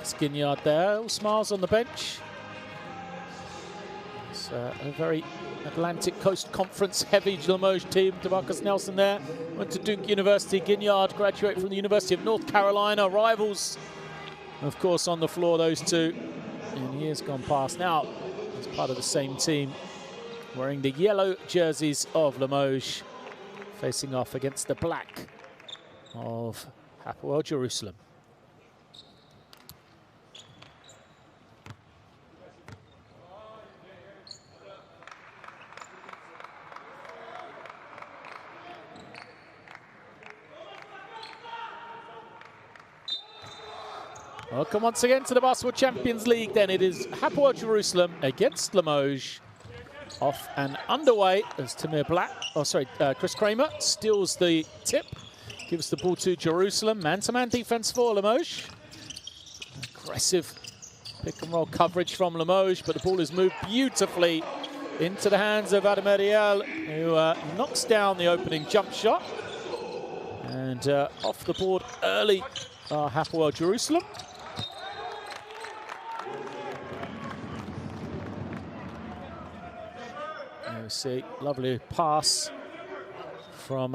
Alex Ginyard there, all smiles on the bench. It's a very Atlantic Coast Conference heavy Limoges team. DeMarcus Nelson there, went to Duke University. Ginyard graduated from the University of North Carolina. Rivals, of course, on the floor, those two, in years gone past. Now, as part of the same team, wearing the yellow jerseys of Limoges, facing off against the black of Hapoel Jerusalem. Welcome once again to the Basketball Champions League. Then it is Hapoel Jerusalem against Limoges. Off and underway as Chris Kramer steals the tip, gives the ball to Jerusalem. Man-to-man defense for Limoges. Aggressive pick and roll coverage from Limoges, but the ball is moved beautifully into the hands of Adam Ariel, who knocks down the opening jump shot. And off the board early, Hapoel Jerusalem. You see, lovely pass from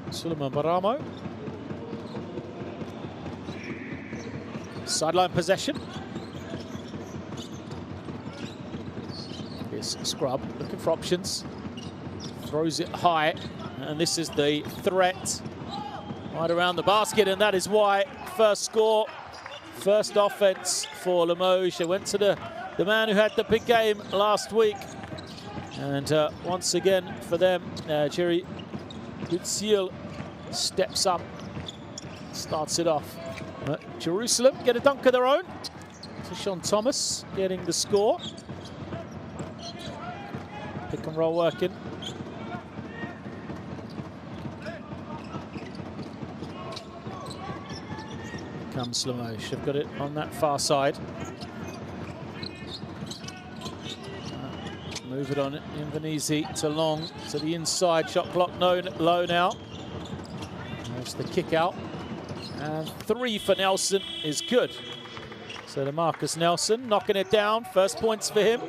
Suleiman Baramo. Sideline possession. Here's Scrub looking for options. Throws it high, and this is the threat right around the basket, and that is why first score, first offense for Limoges. They went to the man who had the big game last week. And once again for them, Jerry Gutziel steps up, starts it off. Jerusalem get a dunk of their own. Sean Thomas getting the score. Pick and roll working. Comes Limoges. They've got it on that far side. Move it on Invernizzi to Long to the inside. Shot clock low now. There's the kick out. And 3 for Nelson is good. So DeMarcus Nelson knocking it down. First points for him.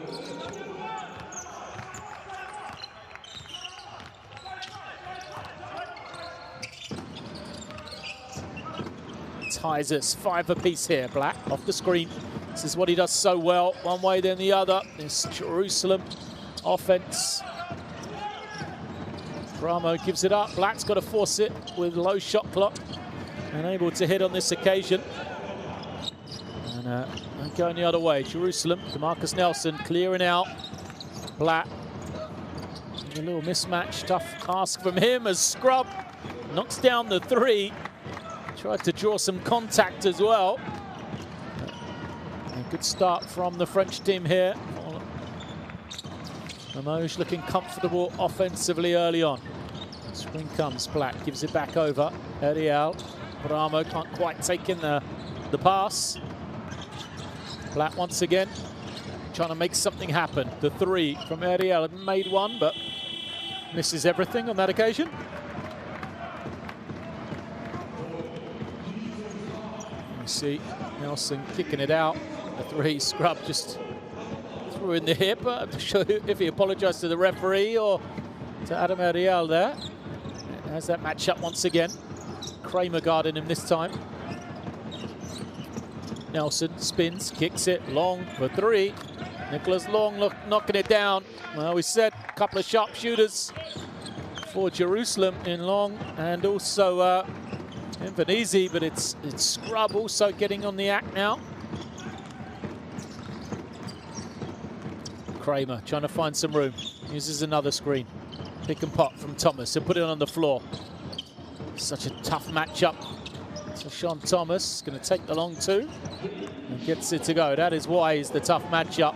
Ties us 5 apiece here. Black off the screen. This is what he does so well. One way then the other. This Jerusalem offense. Bramo gives it up. Black's got to force it with low shot clock. Unable to hit on this occasion. And going the other way. Jerusalem, DeMarcus Nelson clearing out. Black. A little mismatch. Tough ask from him as Scrub knocks down the 3. Tried to draw some contact as well. A good start from the French team here. Limoges looking comfortable offensively early on. Screen comes, Black gives it back over. Ariel, Bramo can't quite take in the pass. Black once again trying to make something happen. The 3 from Ariel made one, but misses everything on that occasion. You see Nelson kicking it out. The 3, Scrub just threw in the hip. I'm not sure if he apologized to the referee or to Adam Ariel there. There's that matchup once again. Kramer guarding him this time. Nelson spins, kicks it, Long for 3. Nicholas Long knocking it down. Well, we said a couple of sharp shooters for Jerusalem in Long and also Invernizzi, but it's Scrub also getting on the act now. Kramer trying to find some room. Uses another screen. Pick and pop from Thomas. He'll put it on the floor. Such a tough matchup. So Sean Thomas going to take the long 2 and gets it to go. That is why he's the tough matchup.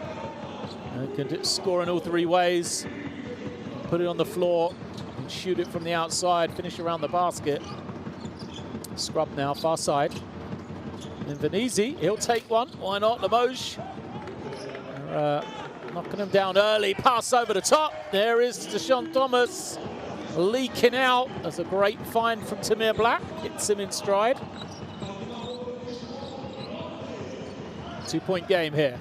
Can score in all 3 ways. Put it on the floor and shoot it from the outside. Finish around the basket. Scrub now, far side. Invernizzi, he'll take one. Why not? Limoges. Knocking him down early. Pass over the top. There is Sean Thomas leaking out. That's a great find from Tamir Black. Hits him in stride. 2-point game here.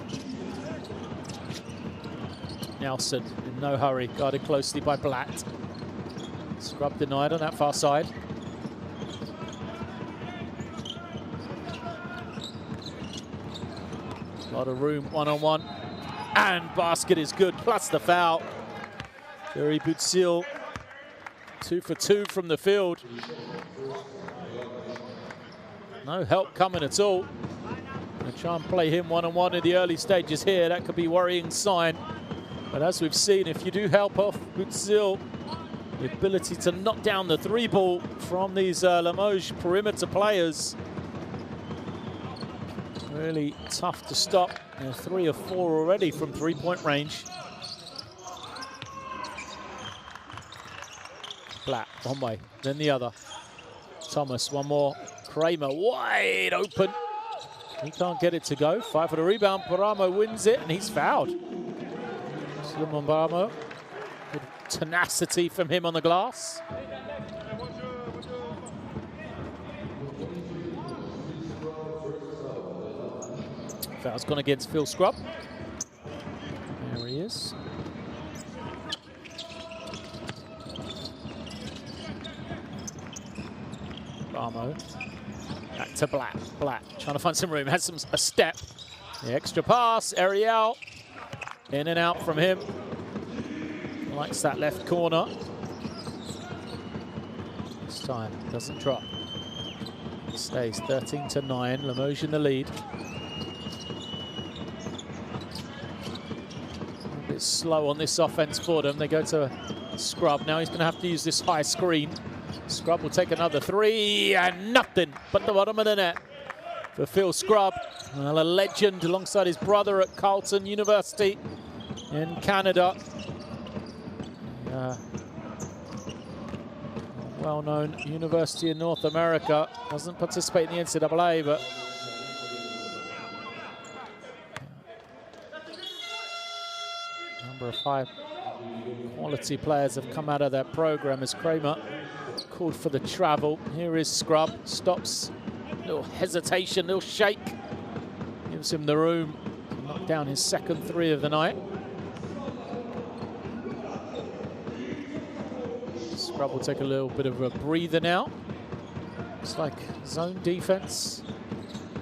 Nelson in no hurry, guarded closely by Blatt. Scrub denied on that far side. A lot of room one-on-one. And basket is good, plus the foul. Jerry Butzil, 2 for 2 from the field. No help coming at all. Gonna try and play him one-on-one in the early stages here. That could be a worrying sign. But as we've seen, if you do help off Butzil, the ability to knock down the 3-ball from these Limoges perimeter players, really tough to stop. They're 3 of 4 already from 3-point range. Blatt, one way, then the other. Thomas, one more. Kramer, wide open. He can't get it to go. 5 for the rebound. Paramo wins it, and he's fouled. Solomon Paramo. Good tenacity from him on the glass. Foul's gone against Phil Scrub. There he is. Paramo. Back to Blatt. Blatt trying to find some room. Has a step. The extra pass. Ariel. In and out from him. Likes that left corner. This time doesn't drop. It stays 13-9. Limoges in the lead. A bit slow on this offense for them. They go to Scrub. Now he's going to have to use this high screen. Scrub will take another 3 and nothing but the bottom of the net for Phil Scrub. Well, a legend alongside his brother at Carleton University in Canada. Well-known university in North America. Doesn't participate in the NCAA, but number of 5 quality players have come out of that program as Kramer called for the travel. Here is Scrub, stops, little hesitation, little shake, gives him the room to knock down his second 3 of the night. Scrub will take a little bit of a breather now. Looks like zone defense.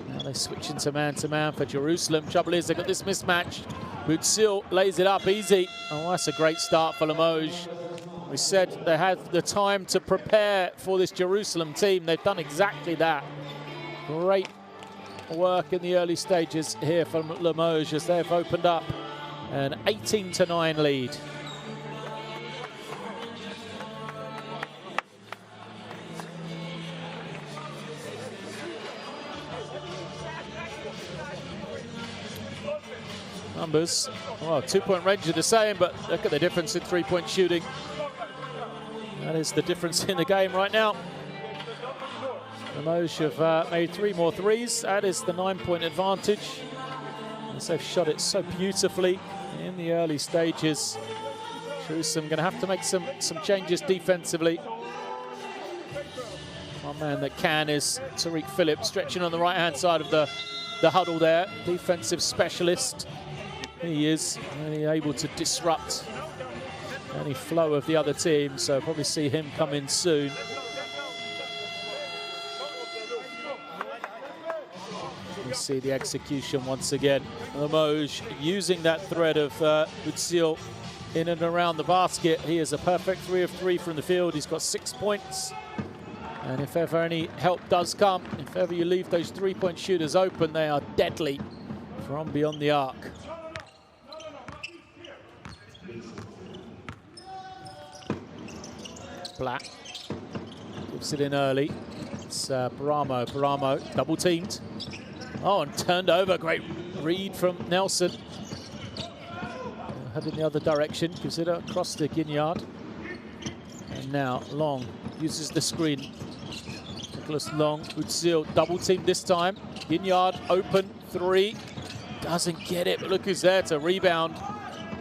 Now they switch into man-to-man for Jerusalem. Trouble is they've got this mismatch. Butzil lays it up easy. Oh, that's a great start for Limoges. We said they had the time to prepare for this Jerusalem team. They've done exactly that. Great work in the early stages here from Limoges as they've opened up an 18-9 lead. Numbers, well, 2-point range are the same, but look at the difference in 3-point shooting. That is the difference in the game right now. Limoges have made 3 more threes. That is the 9-point advantage. As they've shot it so beautifully in the early stages. Jerusalem going to have to make some changes defensively. One man that can is Tariq Phillips, stretching on the right-hand side of the huddle there. Defensive specialist. He is really able to disrupt any flow of the other team, so probably see him come in soon. We see the execution once again. Limoges using that thread of Butzil in and around the basket. He is a perfect 3 of 3 from the field. He's got 6 points. And if ever any help does come, if ever you leave those 3-point shooters open, they are deadly from beyond the arc. Blatt gives it in early. It's Paramo double teamed. Oh, and turned over. Great read from Nelson. Head in the other direction. Gives it across the Ginyard. And now Long uses the screen. Nicholas Long, Butzil double teamed this time. Ginyard open 3. Doesn't get it, but look who's there to rebound.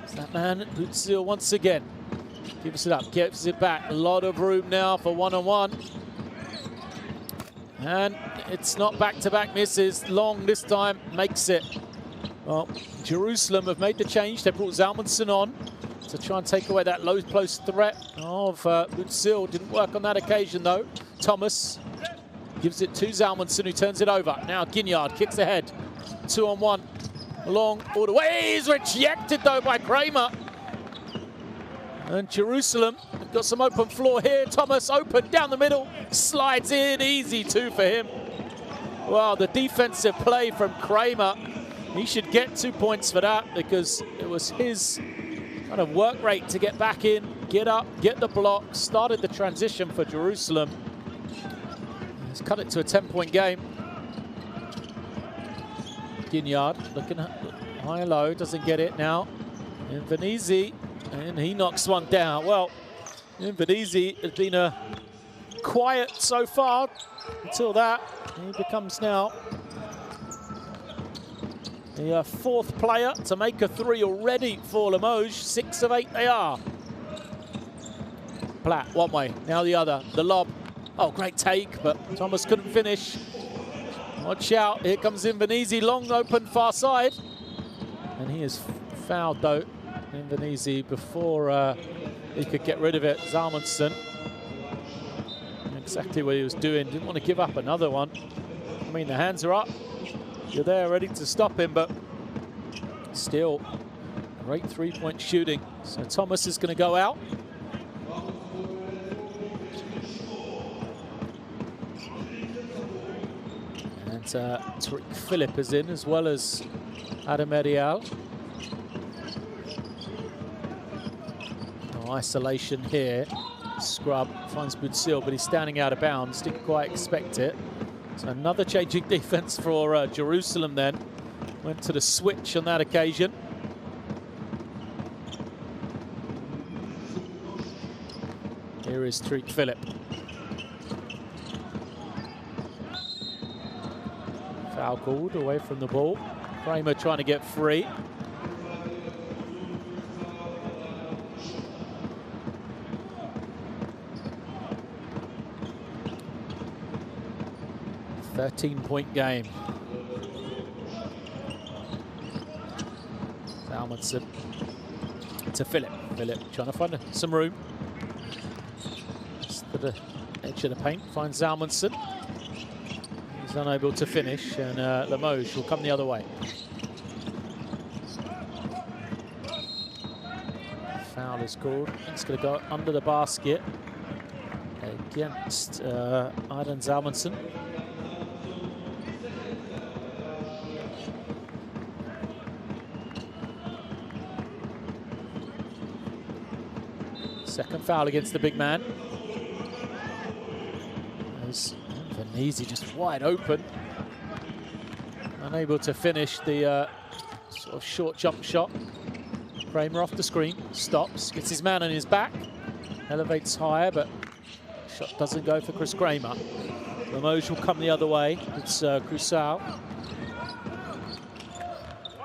It's that man, Butzil, once again. Gives it up, gives it back. A lot of room now for one-on-one. And it's not back-to-back misses. Long this time makes it. Well, Jerusalem have made the change. They brought Zalmanson on to try and take away that low post threat of Butzil. Didn't work on that occasion, though. Thomas gives it to Zalmanson, who turns it over. Now Ginyard kicks ahead. 2-on-1. Long all the way. He's rejected, though, by Kramer. And Jerusalem got some open floor here. Thomas open down the middle. Slides in. Easy, 2 for him. Well, the defensive play from Kramer. He should get 2 points for that, because it was his kind of work rate to get back in, get up, get the block, started the transition for Jerusalem. He's cut it to a 10-point game. Ginyard looking at high and low, doesn't get it now. Invernizzi, and he knocks one down. Well, Invernizzi has been quiet so far until that. He becomes now the 4th player to make a 3 already for Limoges. 6 of 8 they are. Platt, one way, now the other. The lob. Oh, great take, but Thomas couldn't finish. Watch out, here comes Invernizzi, long open far side. And he is fouled, though, Invernizzi, before he could get rid of it. Zalmanson, exactly what he was doing, didn't want to give up another one. I mean, the hands are up. You're there ready to stop him, but still, great 3-point shooting. So Thomas is going to go out. And Tariq Phillip is in, as well as Adam Erial. No isolation here. Scrub finds Butzil, but he's standing out of bounds. Didn't quite expect it. So another changing defense for Jerusalem then. Went to the switch on that occasion. Here is Tariq Phillip. Foul called away from the ball. Kramer trying to get free. .13-point game. Zalmanson to Phillip. Phillip trying to find some room. Just to the edge of the paint. Finds Zalmanson. He's unable to finish, and Limoges will come the other way. Foul is called. It's going to go under the basket against Aidan Zalmanson. Second foul against the big man. As Invernizzi just wide open. Unable to finish the sort of short jump shot. Kramer off the screen, stops, gets his man on his back, elevates higher, but shot doesn't go for Chris Kramer. Limoges will come the other way. It's Crusoe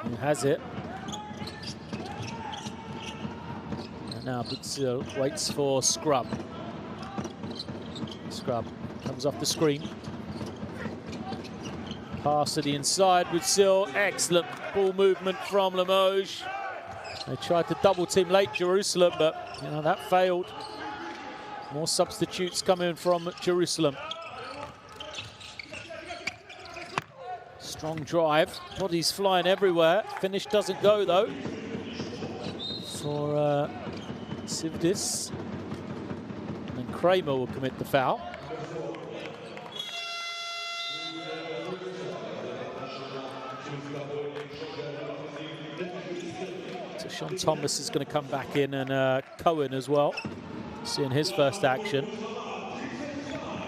who has it. Now Butzil waits for Scrub. Scrub comes off the screen. Pass to the inside. Butzil, excellent ball movement from Limoges. They tried to double team late Jerusalem, but you know that failed. More substitutes coming from Jerusalem. Strong drive. Bodies flying everywhere. Finish doesn't go though for Sivdis, and Kramer will commit the foul. So Sean Thomas is going to come back in, and Cohen as well, seeing his first action.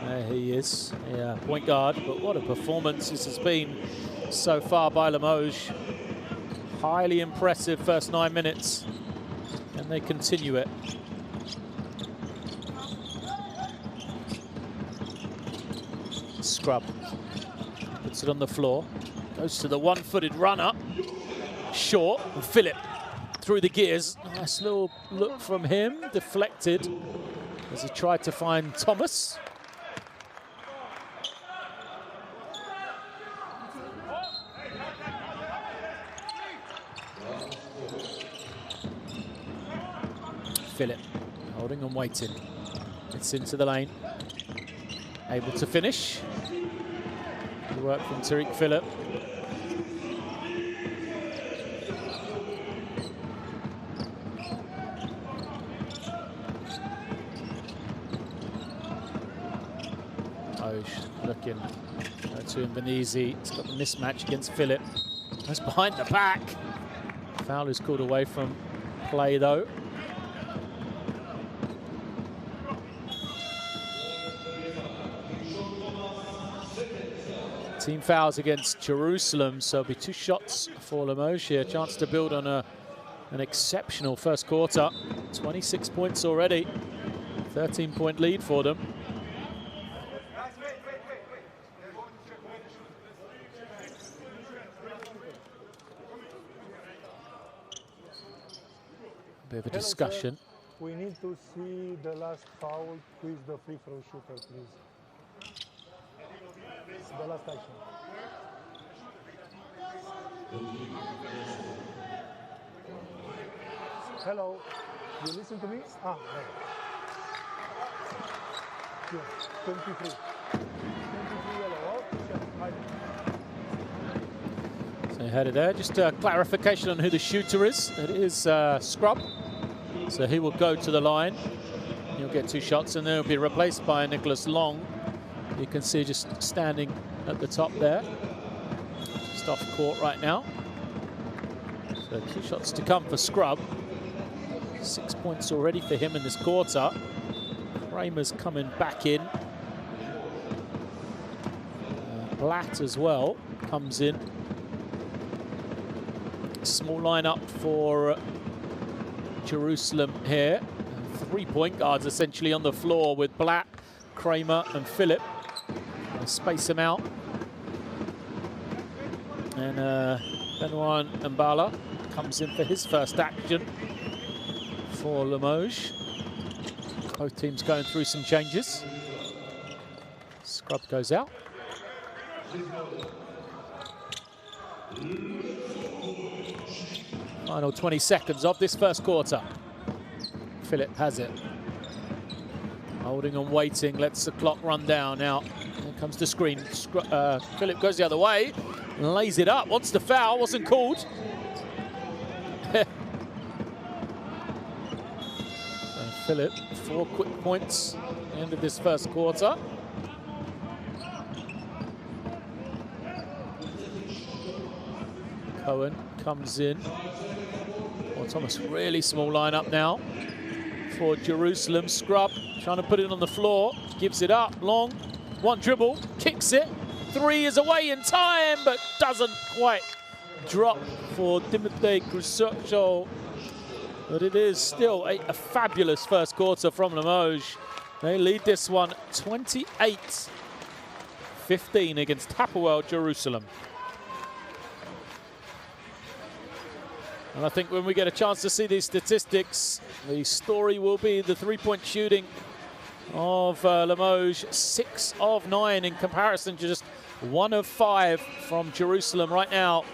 There he is, yeah, point guard, but what a performance this has been so far by Limoges. Highly impressive first 9 minutes. And they continue it. Scrub puts it on the floor, goes to the one-footed runner, short, and Phillip through the gears. Nice little look from him, deflected as he tried to find Thomas. Philip, holding and waiting. It's into the lane. Able to finish. Good work from Tariq Philip. Looking to Invernizzi. He's got the mismatch against Philip. That's behind the back. Foul is called away from play though. Team fouls against Jerusalem, so it'll be 2 shots for Limoges here. Chance to build on an exceptional first quarter. 26 points already. 13-point lead for them. Bit of a discussion. Sir, we need to see the last foul. Who is the free throw shooter, please? The last action. Hello, you listen to me? Ah, right. Yeah, 23. 23 yellow. Oh, so you had it there. Just a clarification on who the shooter is. It is Scrub. So he will go to the line. He'll get 2 shots, and then he'll be replaced by Nicholas Long. You can see just standing at the top there. Just off court right now. So 2 shots to come for Scrub. 6 points already for him in this quarter. Kramer's coming back in. Blatt as well comes in. Small lineup for Jerusalem here. 3 point guards essentially on the floor with Blatt, Kramer and Philip. Space them out. And Benoit Mbala comes in for his first action for Limoges. Both teams going through some changes. Scrub goes out. Final 20 seconds of this first quarter. Philip has it. Holding and waiting, lets the clock run down. Now, here comes the screen. Philip goes the other way, lays it up, wants the foul, wasn't called. Philip, 4 quick points at the end of this first quarter. Cohen comes in. Oh, Thomas, really small lineup now for Jerusalem. Scrub trying to put it on the floor, gives it up, Long, 1 dribble, kicks it. 3 is away in time, but doesn't quite drop for Gameday Crusoe. But it is still a fabulous first quarter from Limoges. They lead this one 28-15 against Hapoel Jerusalem. And I think when we get a chance to see these statistics, the story will be the 3-point shooting of Limoges. 6 of 9 in comparison to just 1 of 5 from Jerusalem right now.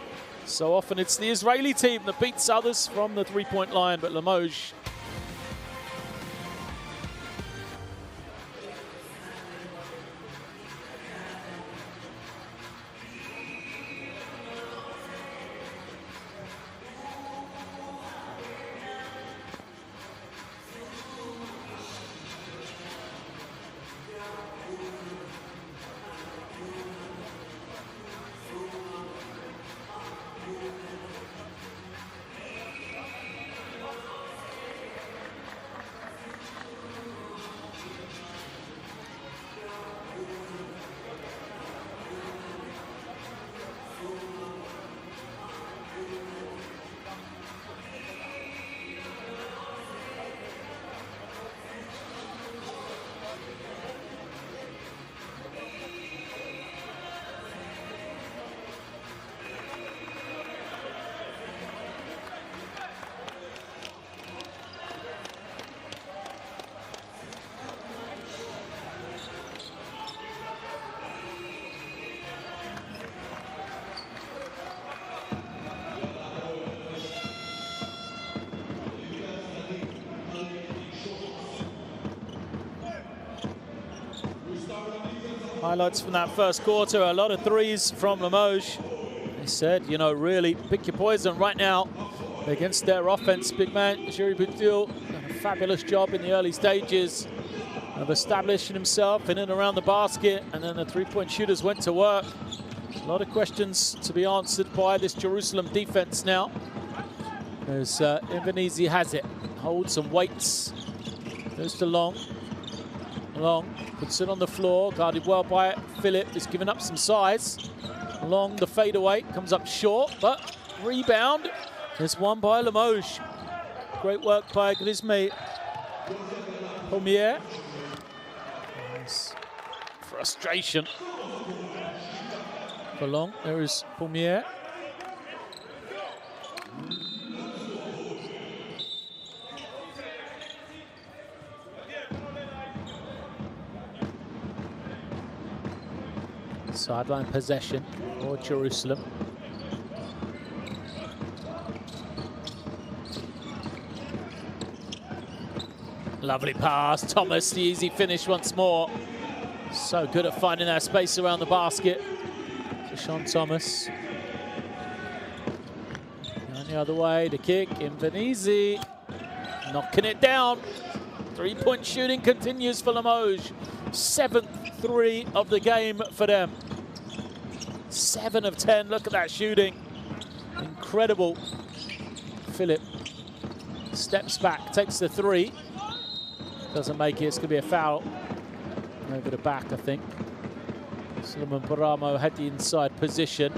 So often it's the Israeli team that beats others from the 3-point line, but Limoges Highlights from that first quarter, a lot of threes from Limoges. They said, you know, really pick your poison right now against their offense. Big man, Jerry Budil, done a fabulous job in the early stages of establishing himself in and around the basket, and then the three-point shooters went to work. A lot of questions to be answered by this Jerusalem defense now, as Invernizzi has it. Holds some weights, goes to Long, puts it on the floor, guarded well by it. Philip is giving up some size. Long, the fadeaway, comes up short, but rebound is won by Limoges. Great work by Gameday. Pommier. Frustration for Long. There is Pommier. Sideline possession for Jerusalem. Lovely pass. Thomas, the easy finish once more. So good at finding that space around the basket. Sean Thomas. And the other way, the kick. Invernizzi knocking it down. Three-point shooting continues for Limoges. 7th three of the game for them. 7 of 10. Look at that shooting. Incredible. Philip steps back, takes the three. Doesn't make it. It's going to be a foul. Over the back, I think. Solomon Paramo had the inside position.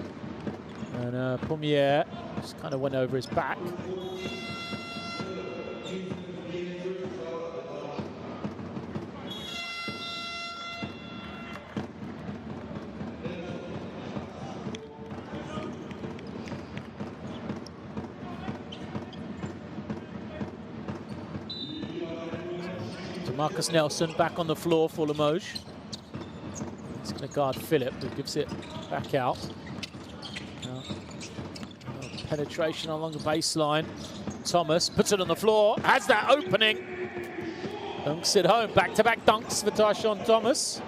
And Pommier just kind of went over his back. Marcus Nelson back on the floor for Limoges. He's going to guard Philip, who gives it back out. Penetration along the baseline. Thomas puts it on the floor, has that opening. Dunks it home. Back-to-back dunks for Tyshawn Thomas.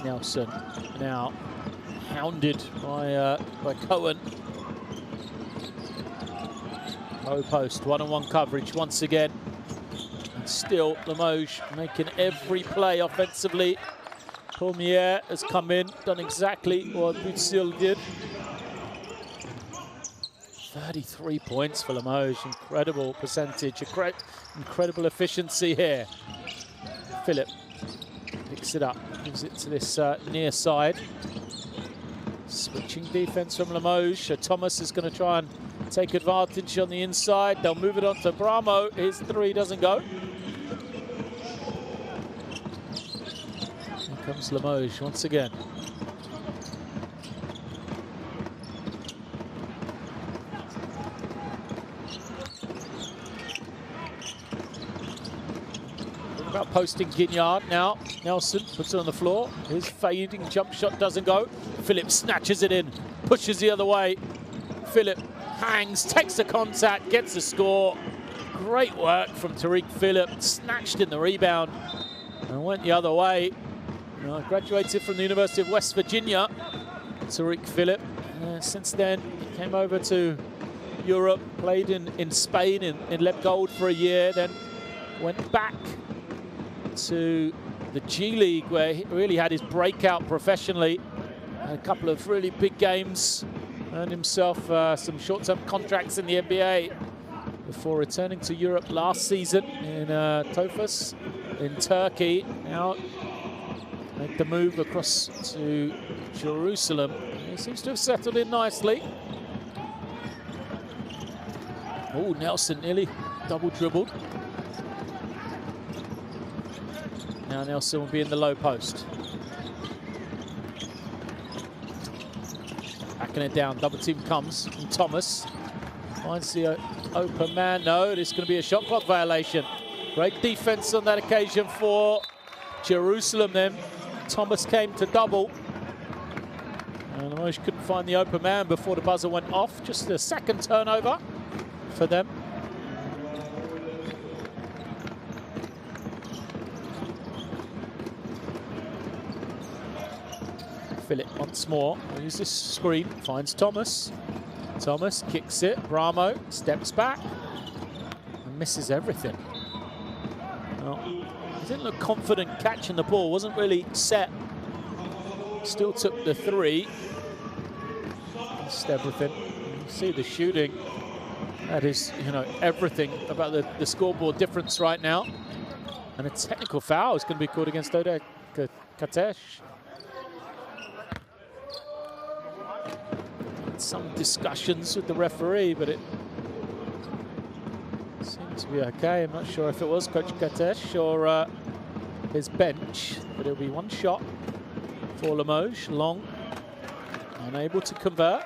Nelson now hounded by Cohen. Low post, one-on-one coverage once again. And still Limoges making every play offensively. Pommier has come in, done exactly what Budil did. 33 points for Limoges, incredible percentage, incredible efficiency here. Philip picks it up, gives it to this near side. Switching defense from Limoges. Thomas is going to try and take advantage on the inside. They'll move it on to Bramo. His three doesn't go. Here comes Limoges once again. About posting Gignard now. Nelson puts it on the floor. His fading jump shot doesn't go. Philip snatches it in, pushes the other way. Philip hangs, takes the contact, gets the score. Great work from Tariq Philip. Snatched in the rebound and went the other way. Graduated from the University of West Virginia, Tariq Philip. Since then, he came over to Europe, played in Spain in Leb Gold for a year, then went back to the G League, where he really had his breakout professionally. A couple of really big games, earned himself some short-term contracts in the NBA before returning to Europe last season in Tofas in Turkey. Now make the move across to Jerusalem. He seems to have settled in nicely. Oh, Nelson nearly double dribbled. Now Nelson will be in the low post. Backing it down, double team comes from Thomas. Finds the open man. No, it's going to be a shot clock violation. Great defense on that occasion for Jerusalem then. Thomas came to double. And Limoges couldn't find the open man before the buzzer went off. Just the second turnover for them. Philip once more. Use this screen. Finds Thomas. Thomas kicks it. Bramo steps back and misses everything. Well, he didn't look confident catching the ball. Wasn't really set. Still took the three. Missed everything. You see the shooting. That is, you know, everything about the scoreboard difference right now. And a technical foul is going to be called against Ode Katesh. Some discussions with the referee, but it seems to be okay. I'm not sure if it was Coach Katesh or his bench, but it'll be one shot for Limoges. Long, unable to convert.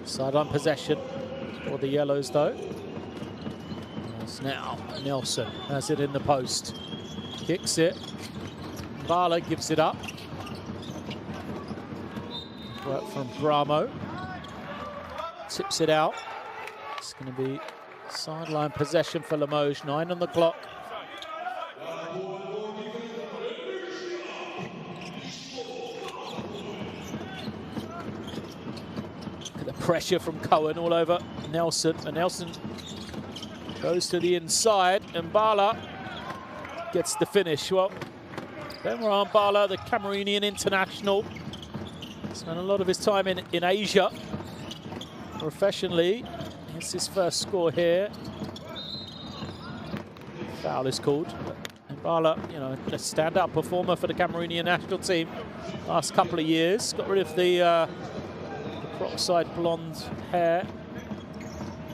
Sideline possession for the Yellows, though. It's now Nelson has it in the post. Kicks it. Bala gives it up. Work from Bramo. Tips it out. It's going to be sideline possession for Limoges. 9 on the clock. Pressure from Cohen all over Nelson, and Nelson goes to the inside, and Bala gets the finish. Well, Bemran Bala, the Cameroonian international, spent a lot of his time in Asia professionally. It's his first score here. Foul is called. And Bala, you know, a standout performer for the Cameroonian national team last couple of years. Got rid of the peroxide blonde hair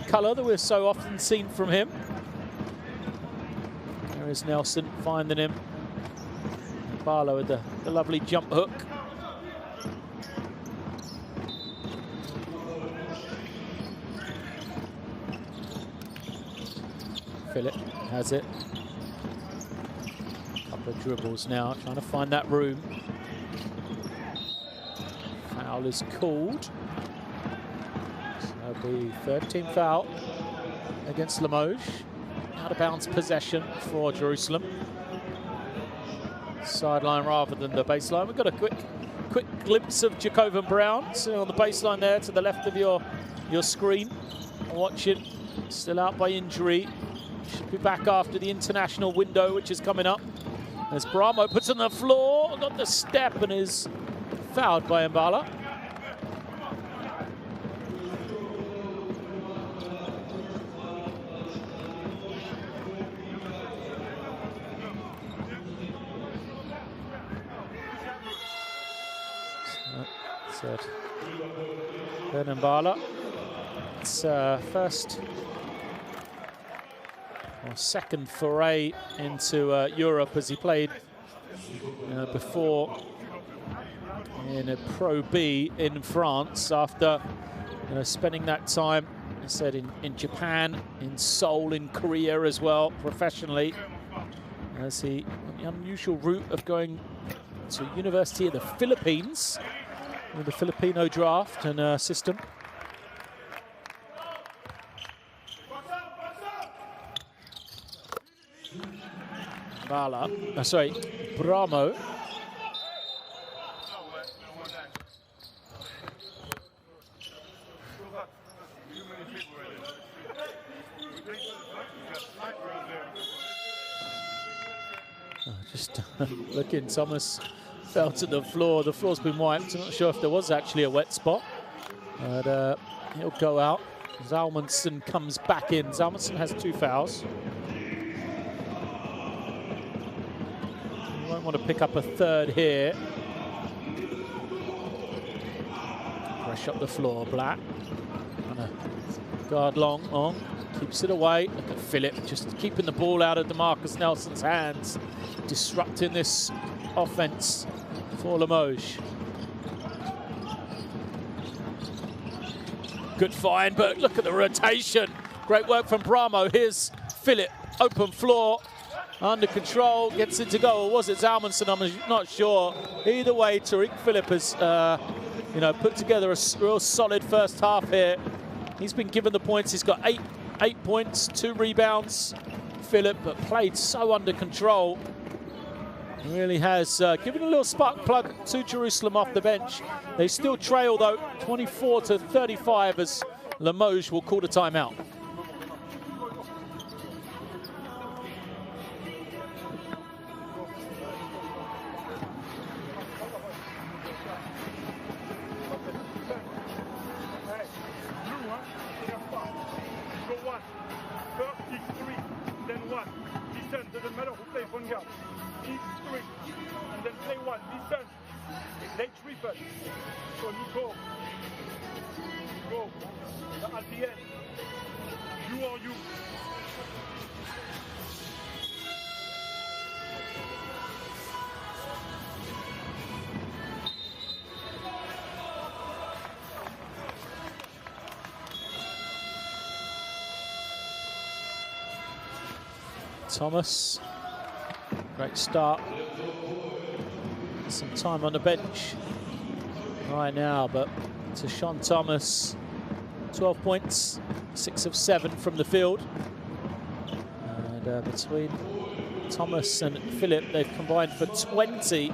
colour that we're so often seen from him. There is Nelson finding him. Barlow with the lovely jump hook. Philip has it. Couple of dribbles now, trying to find that room. Foul is called. The third team foul against Limoges. Out of bounds possession for Jerusalem. Sideline rather than the baseline. We've got a quick glimpse of Jacovan Brown sitting on the baseline there to the left of your screen. Watching, still out by injury. Should be back after the international window, which is coming up. As Bramo puts on the floor, got the step and is fouled by Mbala. Ben Mbala. It's first or second foray into Europe, as he played before in a Pro B in France after spending that time, I said, in Japan, in Seoul, in Korea as well, professionally, as he went the unusual route of going to University of the Philippines with the Filipino draft and system. Bramo. Just looking, Thomas fell to the floor. The floor's been wiped. I'm not sure if there was actually a wet spot, but he'll go out. Zalmanson comes back in. Zalmanson has 2 fouls. You won't want to pick up a third here. Rush up the floor, Black. Guard long, keeps it away. Look at Philip, just keeping the ball out of DeMarcus Nelson's hands, disrupting this offense for Limoges. Good find, but look at the rotation. Great work from Bramo. Here's Philip, open floor, under control, gets it to go. Or was it Zalmanson? I'm not sure. Either way, Tariq Philip has put together a real solid first half here. He's been given the points. He's got 8 points, 2 rebounds. Philip, but played so under control. Really has given a little spark plug to Jerusalem off the bench. They still trail though, 24-35 as Limoges will call the timeout. Thomas, great start. Some time on the bench right now, but to Sean Thomas, 12 points, 6 of 7 from the field. And between Thomas and Philip, they've combined for 20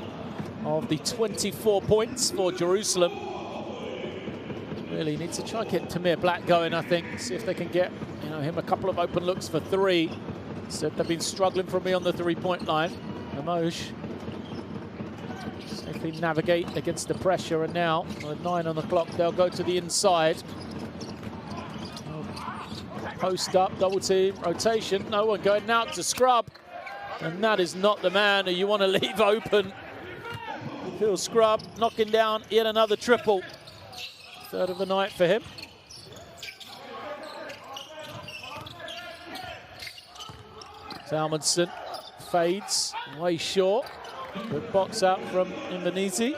of the 24 points for Jerusalem. Really need to try and get Tamir Black going, I think. See if they can get him a couple of open looks for 3. So they've been struggling for me on the 3-point line. Limoges safely navigate against the pressure, and now with 9 on the clock, they'll go to the inside. Post up, double team, rotation. No one going out to scrub, and that is not the man who you want to leave open. Phil Scrub knocking down yet another triple. 3rd of the night for him. Salmonson fades way short. Good box out from Indonesia.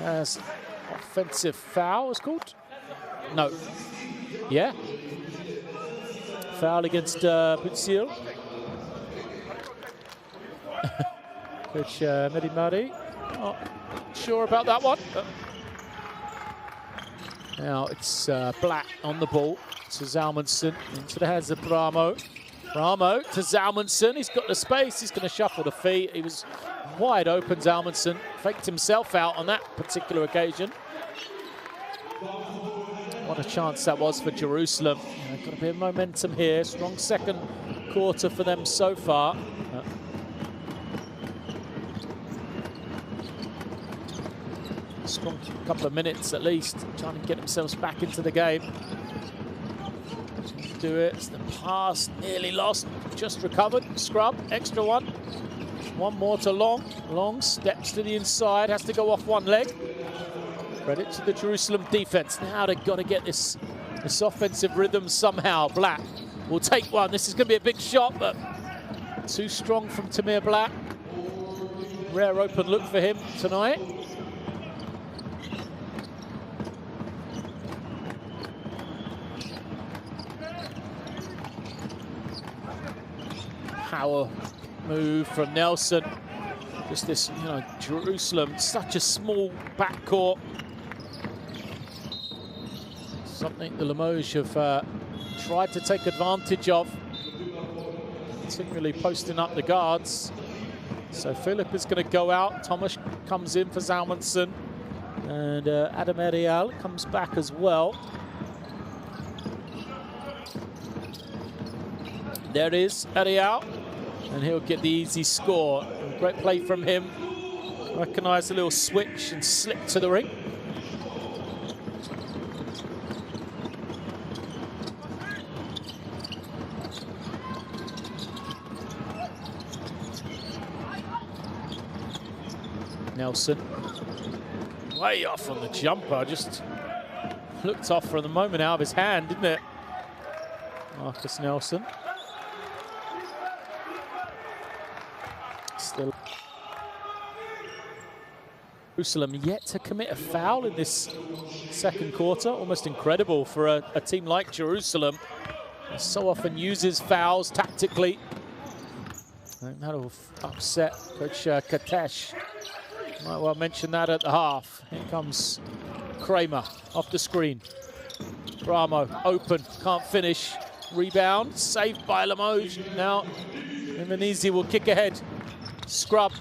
Yes, offensive foul is called. No. Yeah. Foul against Butsil. Coach Mehdi Madi. Not sure about that one. But now it's Black on the ball. To Zalmanson, into the hands of Bramo. Bramo to Zalmanson. He's got the space. He's going to shuffle the feet. He was wide open, Zalmanson. Faked himself out on that particular occasion. What a chance that was for Jerusalem. Got a bit of momentum here. Strong second quarter for them so far. Strong couple of minutes at least, trying to get themselves back into the game. Do it. It's the pass nearly lost, just recovered. Scrub, extra one. One more to Long. Long steps to the inside, has to go off one leg. Credit to the Jerusalem defense. Now they've got to get this offensive rhythm somehow. Black will take one. This is going to be a big shot, but too strong from Tamir Black. Rare open look for him tonight. Power move from Nelson. Just this, Jerusalem, such a small backcourt. Something the Limoges have tried to take advantage of. Continually posting up the guards. So Philip is going to go out. Thomas comes in for Zalmanson. And Adam Ariel comes back as well. There it is, Ariel. And he'll get the easy score. Great play from him. Recognised a little switch and slipped to the ring. Nelson. Way off on the jumper. Just looked off for the moment out of his hand, didn't it? Marcus Nelson. Still. Jerusalem yet to commit a foul in this second quarter. Almost incredible for a team like Jerusalem. So often uses fouls tactically. And that'll upset Coach Katesh. Might well mention that at the half. Here comes Kramer off the screen. Ramo open, can't finish. Rebound, saved by Limoges. Now, Invernizzi will kick ahead. Scrub,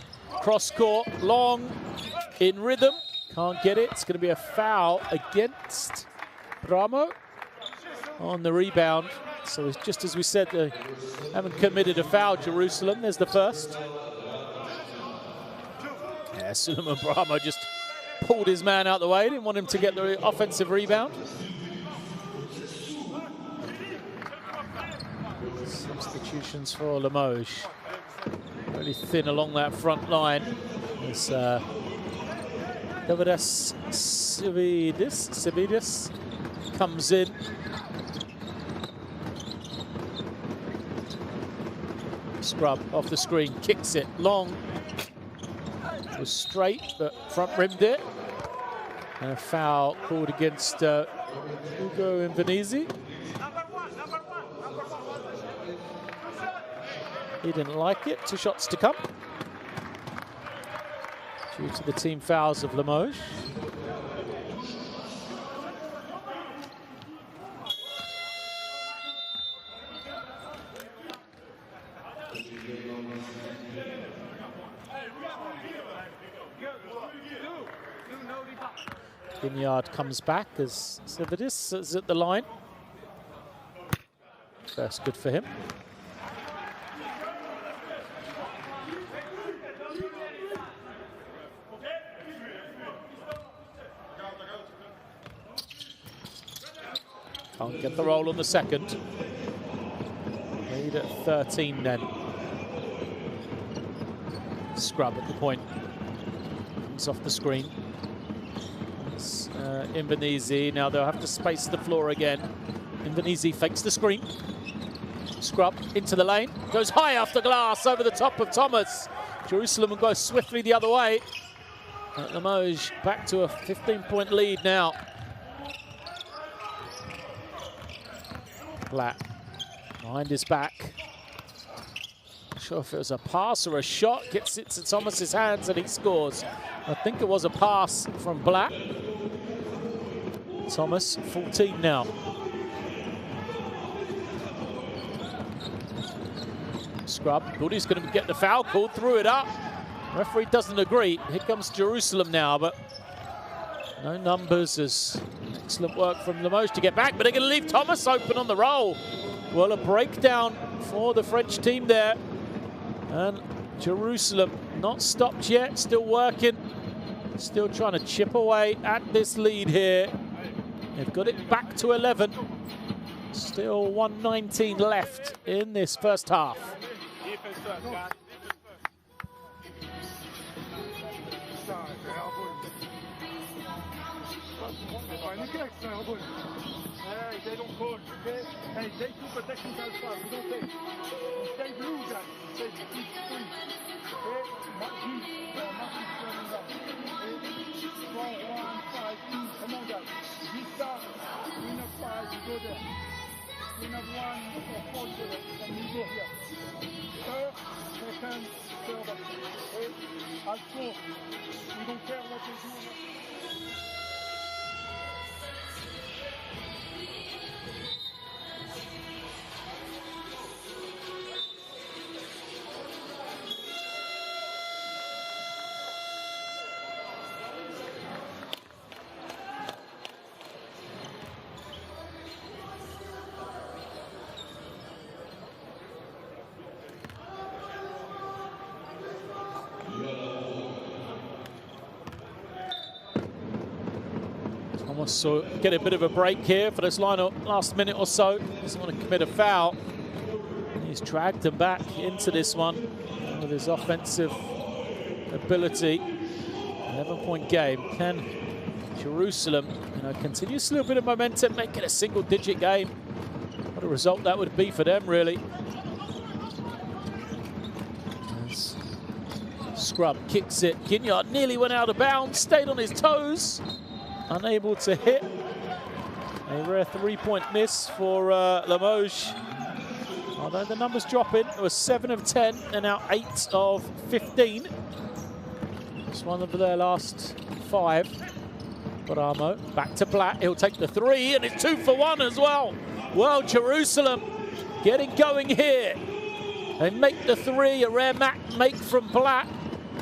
cross court, long, in rhythm. Can't get it. It's going to be a foul against Ramo on the rebound. So it's just as we said, they haven't committed a foul, Jerusalem. There's the first. Yeah, Suleiman Brahmo just pulled his man out the way. Didn't want him to get the offensive rebound. Substitutions for Limoges. Really thin along that front line. As Davidas Cividis comes in. Scrub off the screen, kicks it long. It was straight, but front rimmed it. And a foul called against Ugo Invernizzi. He didn't like it. 2 shots to come. Due to the team fouls of Limoges. Ginyard comes back as Cividis is at the line. First good for him. Can't get the roll on the second. Lead at 13 then. Scrub at the point. Comes off the screen. Invernizzi, now they'll have to space the floor again. Invernizzi fakes the screen. Scrub into the lane, goes high off the glass over the top of Thomas. Jerusalem will go swiftly the other way. Limoges back to a 15-point lead now. Black behind his back. Not sure if it was a pass or a shot. Gets it to Thomas's hands and he scores. I think it was a pass from Black. Thomas, 14 now. Scrub, Goody's going to get the foul called, threw it up. Referee doesn't agree. Here comes Jerusalem now, but no numbers. As excellent work from Limoges to get back, but they're going to leave Thomas open on the roll. Well, a breakdown for the French team there. And Jerusalem not stopped yet, still working. Still trying to chip away at this lead here. They've got it back to 11. Still 1:19 left in this first half. They don't call. Hey, they took a technical foul. We don't take. Stay blue, guys. Stay free. Come on, guys. This start. Win a 5, you go there. Win a 1 or 4, you go there. And you go here. Third, second, third. At 4. We don't care what they do. So get a bit of a break here for this lineup last minute or so. Doesn't want to commit a foul. And he's dragged them back into this one with his offensive ability. 11-point game. Can Jerusalem, continue a little bit of momentum, make it a single-digit game? What a result that would be for them, really. As Scrub kicks it. Ginyard nearly went out of bounds, stayed on his toes. Unable to hit. A rare 3-point miss for Limoges. Although the numbers dropping, it was 7 of 10 and now 8 of 15. It's one of their last 5. Bramo, back to Black. He'll take the three, and it's 2 for 1 as well. Well, Jerusalem getting going here. They make the three, a rare make from Black.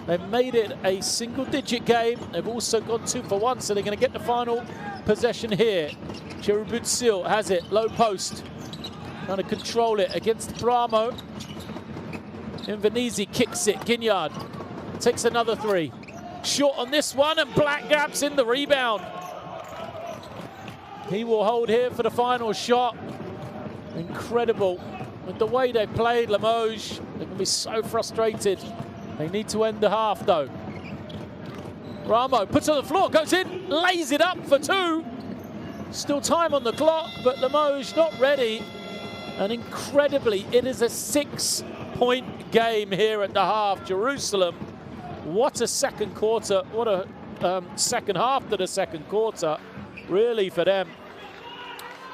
They've made it a single-digit game. They've also gone 2 for 1, so they're going to get the final possession here. Cherubutsil has it, low post. Trying to control it against Bramo. Invernizzi kicks it. Ginyard takes another three. Short on this one, and Black grabs in the rebound. He will hold here for the final shot. Incredible. With the way they played, Limoges, they're going to be so frustrated. They need to end the half, though. Bramo puts it on the floor, goes in, lays it up for 2. Still time on the clock, but Limoges not ready. And incredibly, it is a 6-point game here at the half. Jerusalem, what a second quarter. What a second half to the second quarter, really, for them.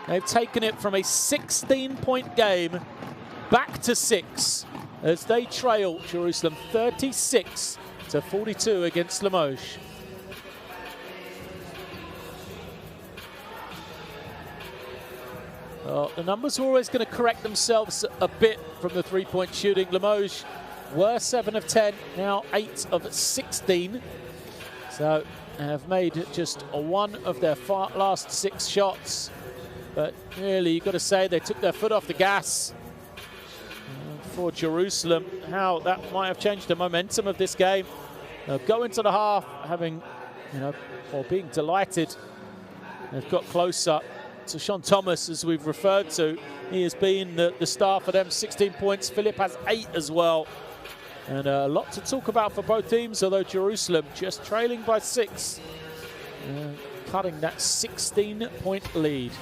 They've taken it from a 16-point game back to 6 as they trail Jerusalem 36-42 against Limoges. The numbers are always going to correct themselves a bit from the three-point shooting. Limoges were 7 of 10, now 8 of 16. So have made just one of their last 6 shots. But really, you've got to say they took their foot off the gas for Jerusalem. How that might have changed the momentum of this game. They'll go into the half having, or being delighted. They've got closer to Sean Thomas, as we've referred to. He has been the star for them, 16 points. Philip has 8 as well. And a lot to talk about for both teams, although Jerusalem just trailing by 6, cutting that 16-point lead.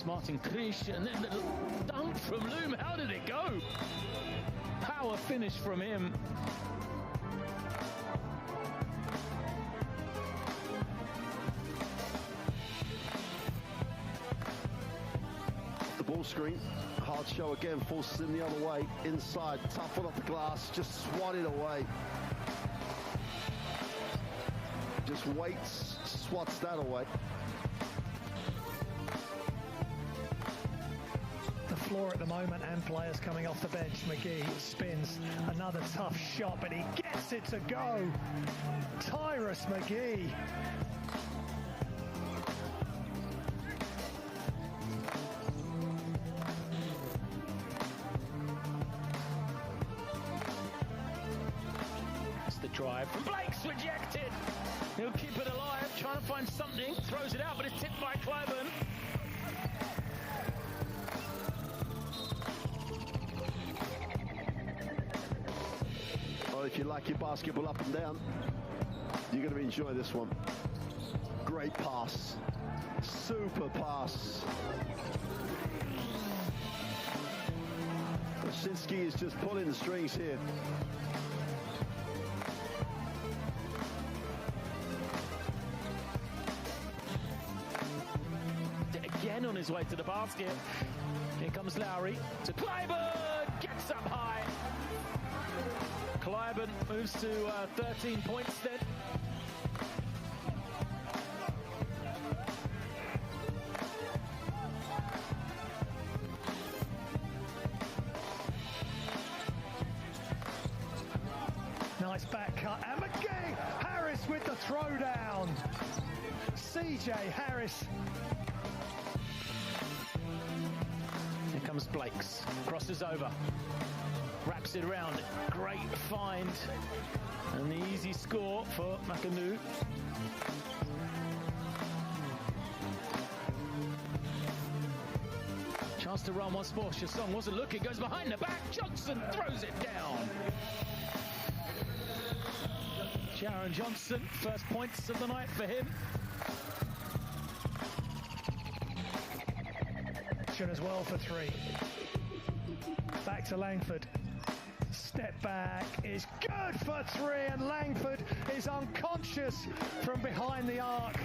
It's Martin Krisch, and then the dunk from Loom. How did it go? Power finish from him. The ball screen, hard show again, forces him the other way, inside, tough one off the glass, just swatted away. Just waits, swats that away. The floor at the moment and players coming off the bench. McGee spins, another tough shot, but he gets it to go. Tyrus McGee. It's the drive from Blake's rejected. He'll keep it alive, trying to find something, throws it out, but it's tipped by Clyburn. Well, if you like your basketball up and down, you're going to enjoy this one. Great pass. Super pass. Krasinski is just pulling the strings here. Again on his way to the basket. Here comes Lowry to Clyburn. Gets up high. Clyburn moves to 13 points then. Nice back cut. And McGee! Harris with the throwdown. CJ Harris. Here comes Blakes. Crosses over. Wraps it around. Great find. And the easy score for McAnoo. Chance to run once more. Chassong wasn't looking. Goes behind the back. Johnson throws it down. Sharon Johnson, first points of the night for him. As well for three. Back to Langford. Step back is good for three, and Langford is unconscious from behind the arc.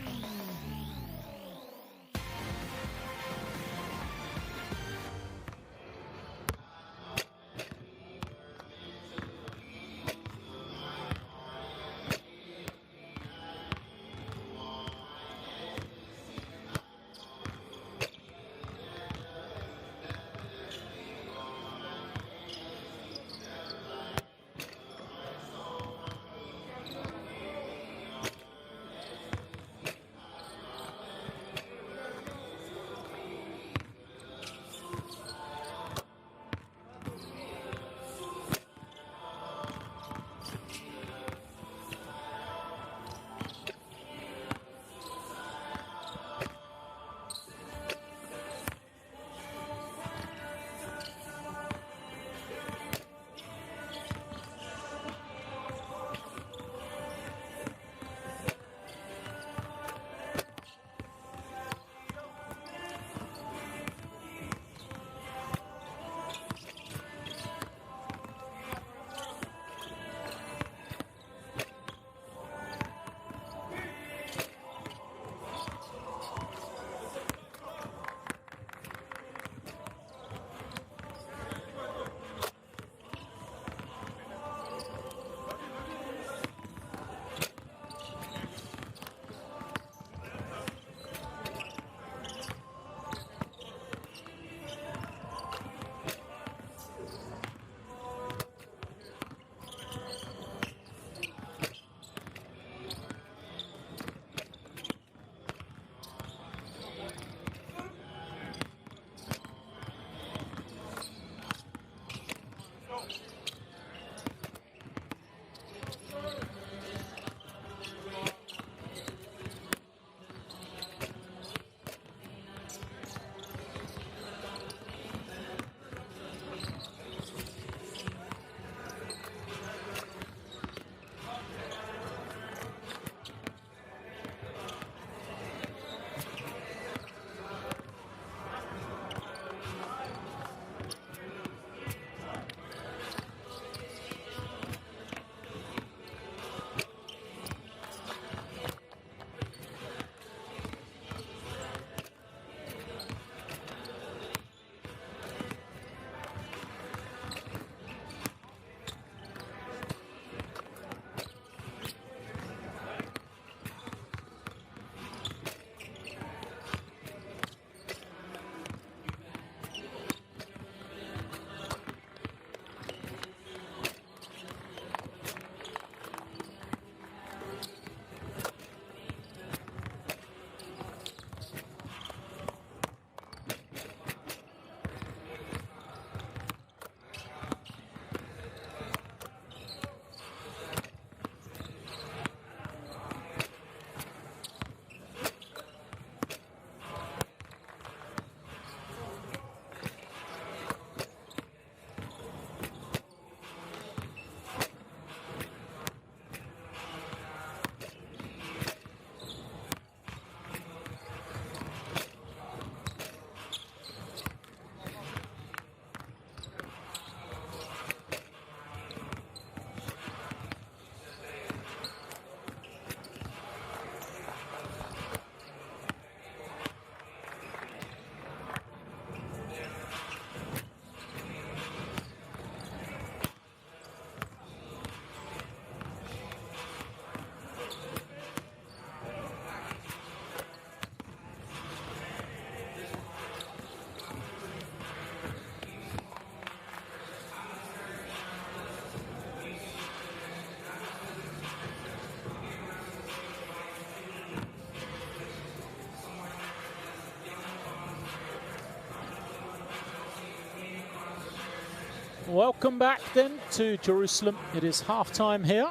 Welcome back then to Jerusalem. It is half-time here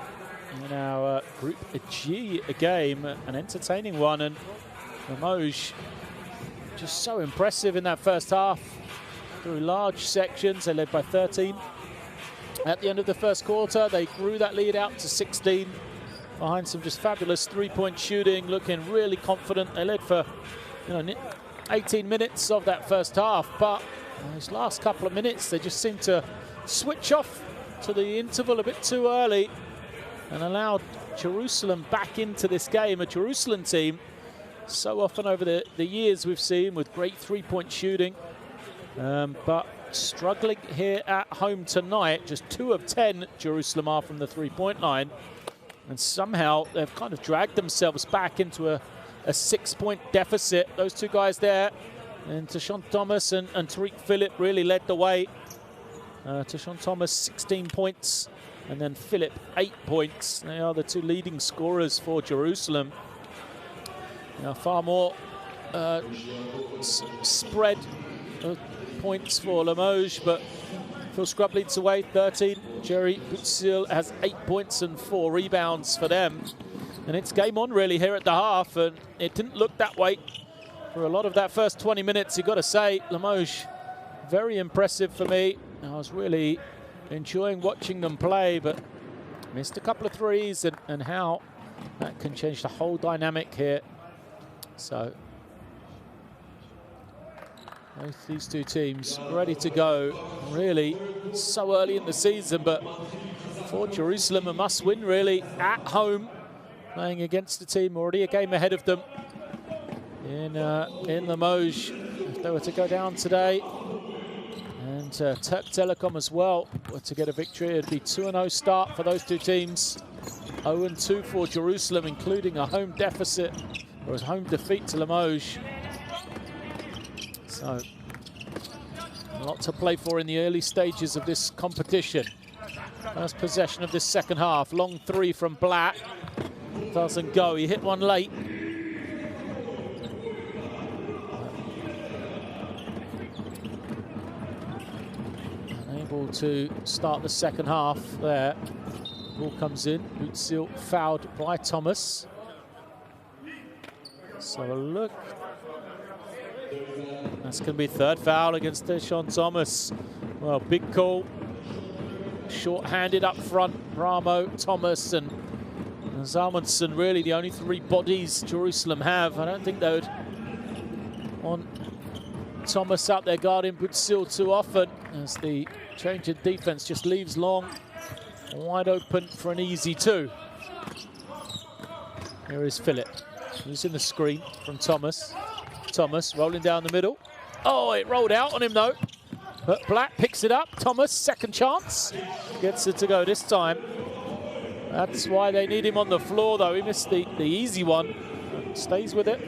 in our Group G game, an entertaining one, and Limoges just so impressive in that first half. Through large sections, they led by 13. At the end of the first quarter, they grew that lead out to 16 behind some just fabulous three-point shooting, looking really confident. They led for 18 minutes of that first half, but those last couple of minutes, they just seemed to switch off to the interval a bit too early and allowed Jerusalem back into this game. A Jerusalem team so often over the years we've seen with great three-point shooting, but struggling here at home tonight. Just 2 of 10 Jerusalem are from the three-point line, and somehow they've kind of dragged themselves back into a 6-point deficit. Those two guys there, and Tashawn Thomas and Tariq Phillip really led the way. Tashawn Thomas 16 points, and then Phillip 8 points. They are the two leading scorers for Jerusalem. Far more spread points for Limoges, but Phil Scrubb leads the way, 13. Jerry Butzil has 8 points and 4 rebounds for them. And it's game on really here at the half, and it didn't look that way for a lot of that first 20 minutes. You've got to say, Limoges, very impressive for me. I was really enjoying watching them play, but missed a couple of threes, and how that can change the whole dynamic here. So both these two teams ready to go, really so early in the season, but for Jerusalem a must win really at home, playing against a team already a game ahead of them in Limoges. If they were to go down today, and Turk Telecom as well were to get a victory, it'd be 2-0 start for those two teams. 0-2 for Jerusalem, including a home deficit or a home defeat to Limoges. So a lot to play for in the early stages of this competition. First possession of this second half. Long three from Black. Doesn't go. He hit one late. Unable to start the second half there. Ball comes in. Butzil fouled by Thomas. So a look. That's going to be third foul against Tashawn Thomas. Well, big call. Short-handed up front. Bramo, Thomas, and Zalmanson, really the only 3 bodies Jerusalem have. I don't think they would want Thomas out there guarding Butzil too often, as the change in defense just leaves Long wide open for an easy 2. Here is Phillip. Using the screen from Thomas. Thomas rolling down the middle. Oh, it rolled out on him though. But Black picks it up. Thomas, second chance. Gets it to go this time. That's why they need him on the floor though. He missed the easy one. Stays with it.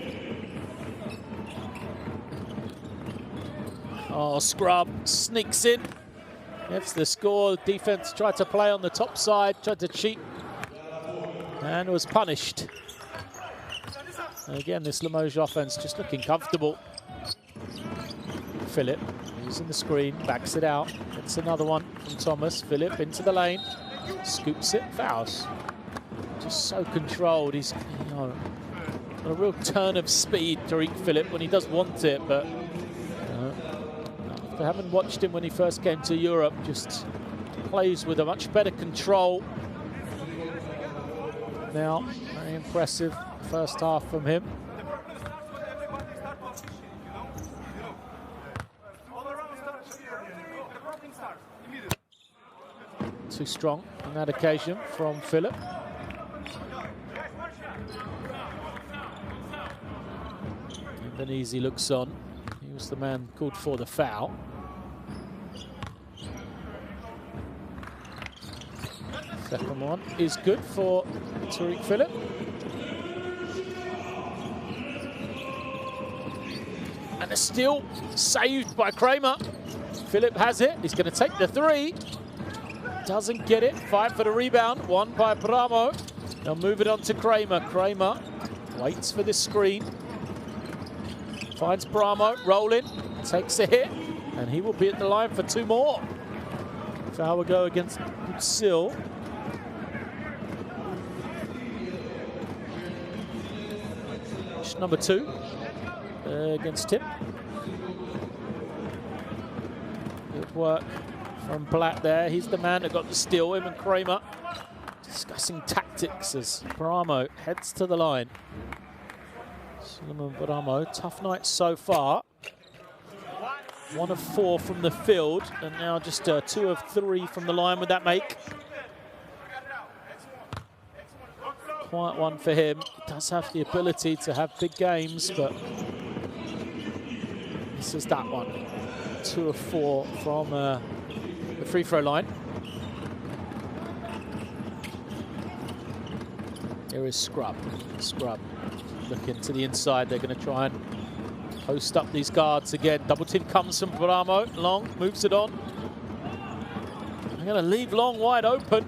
Oh, Scrubb sneaks in. Gets the score. Defense tried to play on the top side. Tried to cheat. And was punished. Again, this Limoges offense just looking comfortable. Phillip using the screen, backs it out. Gets another one from Thomas. Phillip into the lane, scoops it, fouls. Just so controlled. He's got a real turn of speed, Tariq Phillip, when he does want it. But after having watched him when he first came to Europe, just plays with a much better control. Now, very impressive first half from him. Too strong on that occasion from Phillip. Benezi looks on. He was the man called for the foul. Second one is good for Tariq Phillip. And a steal saved by Kramer. Phillip has it. He's going to take the 3. Doesn't get it. 5 for the rebound. 1 by Bramo. They'll move it on to Kramer. Kramer waits for the screen. Finds Bramo. Rolling. Takes a hit. And he will be at the line for 2 more. Foul will go against Sil. Number 2 against him. Good work from Black there. He's the man that got the steal. Him and Kramer discussing tactics as Bramo heads to the line. Solomon Bramo, tough night so far. 1 of 4 from the field, and now just 2 of 3 from the line with that make. Quiet one for him. He does have the ability to have big games, but this is that one. 2 of 4 from the free throw line. Here is Scrub. Scrub looking to the inside. They're going to try and post up these guards again. Double team comes from Bramo. Long moves it on. They're going to leave Long wide open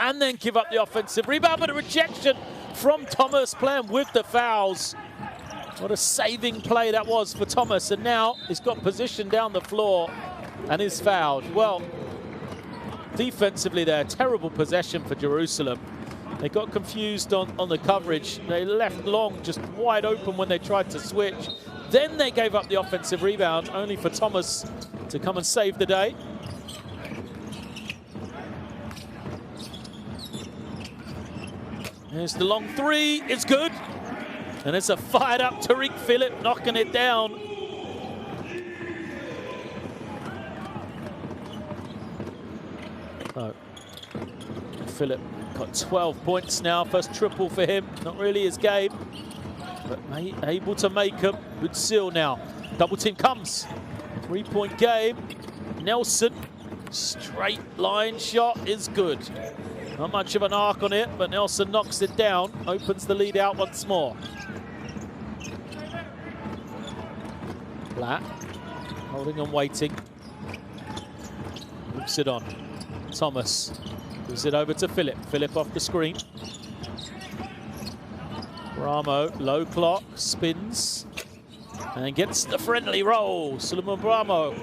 and then give up the offensive rebound, but a rejection from Thomas playing with the fouls. What a saving play that was for Thomas, and now he's got position down the floor and is fouled. Well, defensively there, terrible possession for Jerusalem. They got confused on the coverage. They left Long just wide open when they tried to switch. Then they gave up the offensive rebound, only for Thomas to come and save the day. There's the long 3, it's good. And it's a fired up Tariq Phillip knocking it down. Oh. Phillip got 12 points now, first triple for him. Not really his game, but able to make them. Good seal now. Double team comes. 3-point game. Nelson, straight line shot is good. Not much of an arc on it, but Nelson knocks it down, opens the lead out once more. Black, holding and waiting. Moves it on. Thomas moves it over to Phillip. Phillip off the screen. Bramo, low clock, spins, and gets the friendly roll. Solomon Bramo.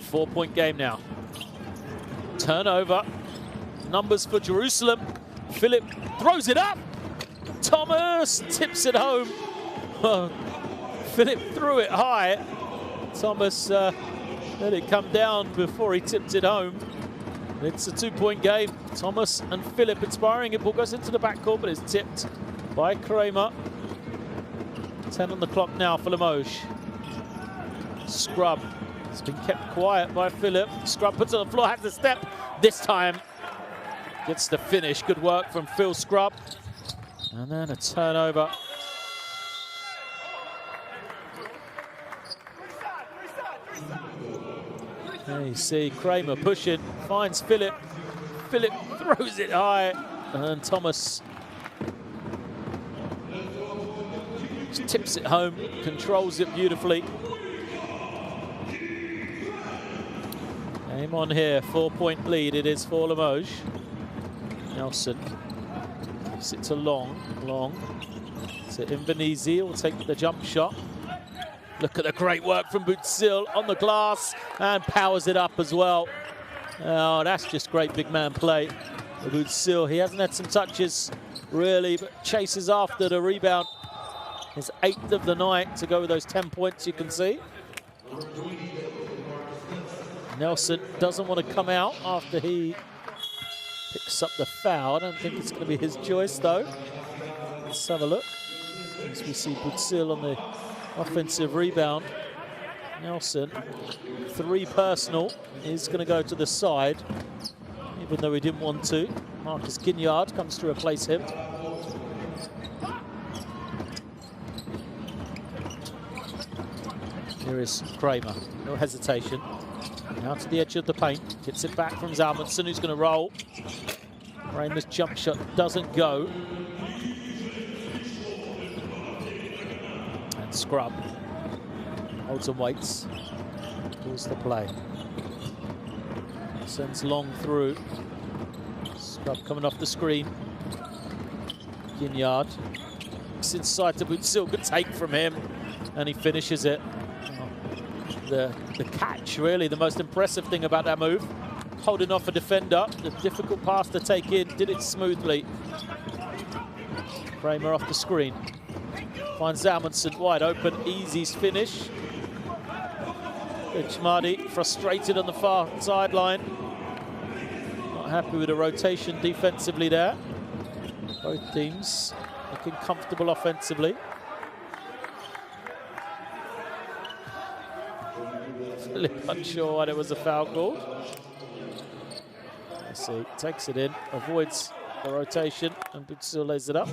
4-point game now. Turnover. Numbers for Jerusalem. Phillip throws it up. Thomas tips it home. Oh, Phillip threw it high. Thomas let it come down before he tipped it home. It's a 2-point game. Thomas and Phillip inspiring it. Ball goes into the backcourt, but it's tipped by Kramer. 10 on the clock now for Limoges. Scrub. It's been kept quiet by Phillip. Scrub puts it on the floor, has the step. This time gets the finish. Good work from Phil Scrub. And then a turnover. There you see Kramer pushing, finds Phillip. Phillip throws it high, and Thomas just tips it home, controls it beautifully. Game on here, 4-point lead it is for Limoges. Nelson gives it to Long. To Invernizzi, will take the jump shot. Look at the great work from Butsil on the glass and powers it up as well. Oh, that's just great big man play for Butsil. He hasn't had some touches really, but chases after the rebound. His 8th of the night to go with those 10 points you can see. Nelson doesn't want to come out after he picks up the foul. I don't think it's going to be his choice though. Let's have a look. As we see Butsil on the offensive rebound. Nelson, 3 personal, is going to go to the side, even though he didn't want to. Marcus Ginyard comes to replace him. Here is Kramer, no hesitation. Now to the edge of the paint, gets it back from Zalmanson, who's going to roll. Kramer's jump shot doesn't go. Scrub holds and waits, pulls the play, sends Long through. Scrub coming off the screen. Ginyard, it's inside to Butsil, good take from him, and he finishes it. Oh. the catch, really, the most impressive thing about that move. Holding off a defender, the difficult pass to take in, did it smoothly. Kramer off the screen. Finds Amundsen wide open, easy finish. Ichmadi frustrated on the far sideline. Not happy with the rotation defensively there. Both teams looking comfortable offensively. Philip unsure why there was a foul called. Let's see, takes it in, avoids the rotation, and still lays it up.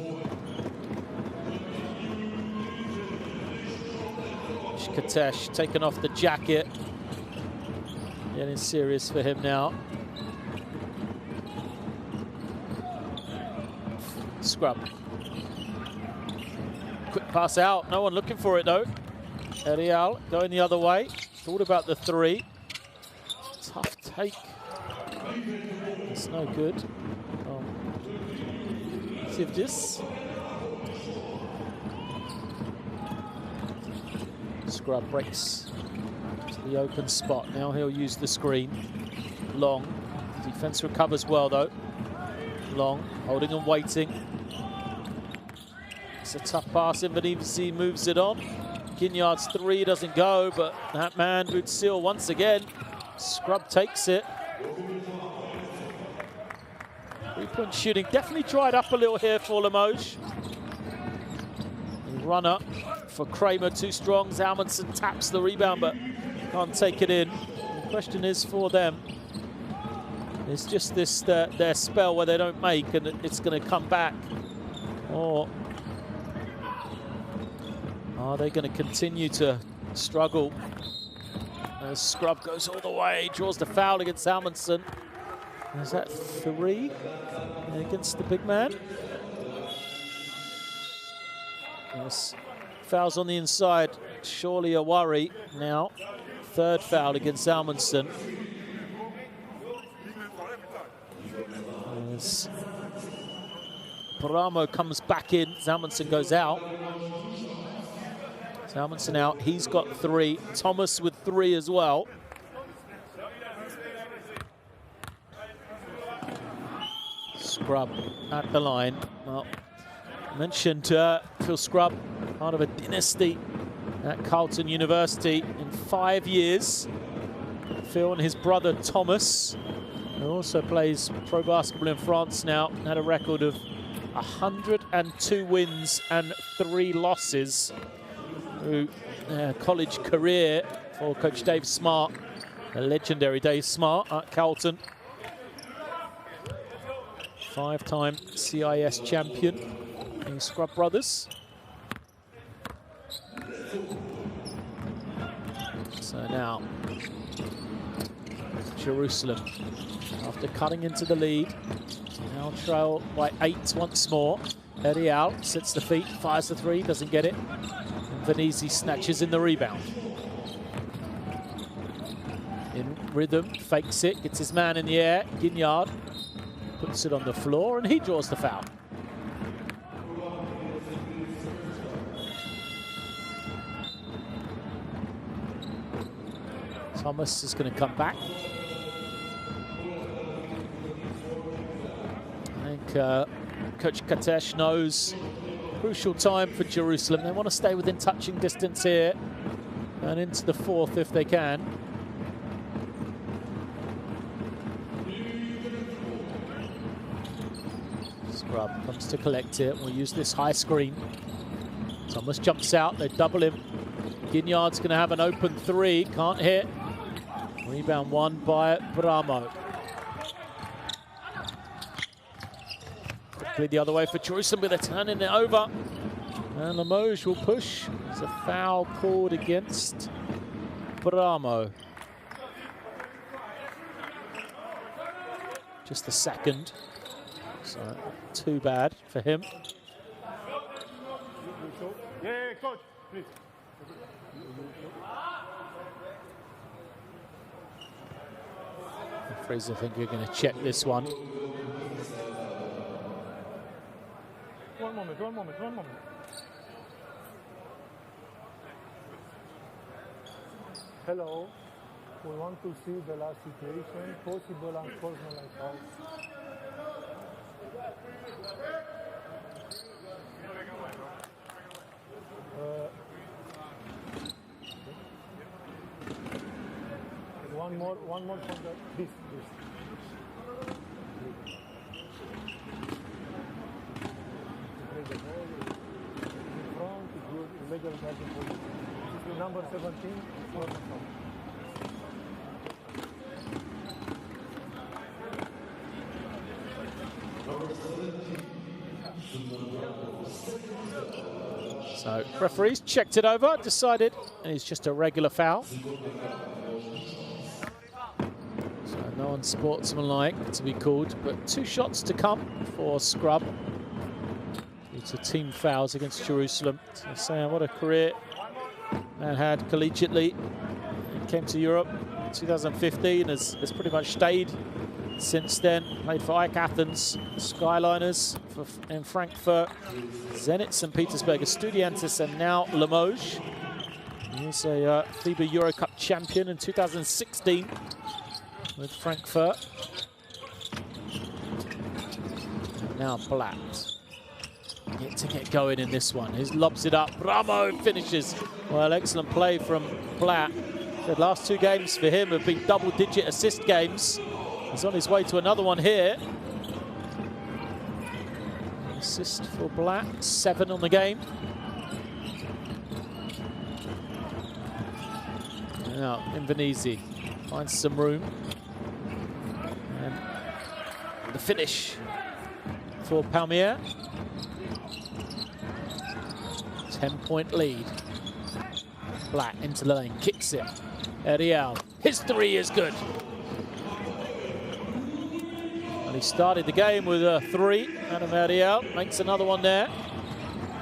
Katesh taken off the jacket. Getting serious for him now. Scrub. Quick pass out. No one looking for it though. Erial going the other way. Thought about the three. Tough take. It's no good. Sivjis. Scrub breaks to the open spot. Now he'll use the screen. Long. Defense recovers well though. Long, holding and waiting. It's a tough pass. Invernizzi moves it on. Gignard's three doesn't go, but that man, Boutsil, once again. Scrub takes it. Three-point shooting definitely dried up a little here for Limoges. Run up for Kramer, too strong. Amundsen taps the rebound, but can't take it in. The question is for them, it's just this their spell where they don't make, and it's going to come back. Or are they going to continue to struggle? As Scrub goes all the way, draws the foul against Amundsen. Is that three against the big man? Yes. Fouls on the inside, surely a worry now. Third foul against Amundsen. As Paramo comes back in, Amundsen goes out. Amundsen out, he's got three. Thomas with three as well. Scrub at the line. Well, I mentioned Phil Scrub, part of a dynasty at Carleton University in 5 years. Phil and his brother Thomas, who also plays pro basketball in France now, had a record of 102 wins and 3 losses through college career for Coach Dave Smart, the legendary Dave Smart at Carleton. 5-time CIS champion, the Scrub brothers. So now, Jerusalem, after cutting into the lead, now trail by 8 once more. Erial sets the feet, fires the three, doesn't get it. Invernizzi snatches in the rebound. In rhythm, fakes it, gets his man in the air. Gignard puts it on the floor, and he draws the foul. Thomas is going to come back. I think Coach Katesh knows crucial time for Jerusalem. They want to stay within touching distance here and into the fourth if they can. Scrub comes to collect it. We'll use this high screen. Thomas jumps out. They double him. Gignard's going to have an open three. Can't hit. Rebound won by Bramo. Quickly the other way for Jerusalem, but they're turning it over. And Limoges will push. There's a foul called against Bramo. Just the second. So too bad for him. Yeah, coach, please. Fraser, I think you're going to check this one. One moment. Hello. We want to see the last situation, possible unsportsmanlike foul. One more from this. The ball is in front, it's good, illegal catching position. This is number 17, it's not a foul. So referees checked it over, decided it's just a regular foul. So no unsportsmanlike to be called, but 2 shots to come for Scrub. Due to team fouls against Jerusalem. So saying what a career man had collegiately. He came to Europe in 2015, has pretty much stayed since then. Played for AEK Athens, Skyliners in Frankfurt, Zenit St. Petersburg, Estudiantes, and now Limoges. He's a FIBA Euro Cup champion in 2016 with Frankfurt. And now Blatt. Yet to get going in this one. He lobs it up. Bravo finishes. Well, excellent play from Blatt. The last 2 games for him have been double-digit assist games. He's on his way to another one here. Assist for Blatt, 7 on the game. Now, Invernizzi finds some room. And the finish for Palmier. 10-point lead. Blatt into the lane, kicks it. Ariel, his 3 is good. And he started the game with a 3. Adam Ariel makes another one there.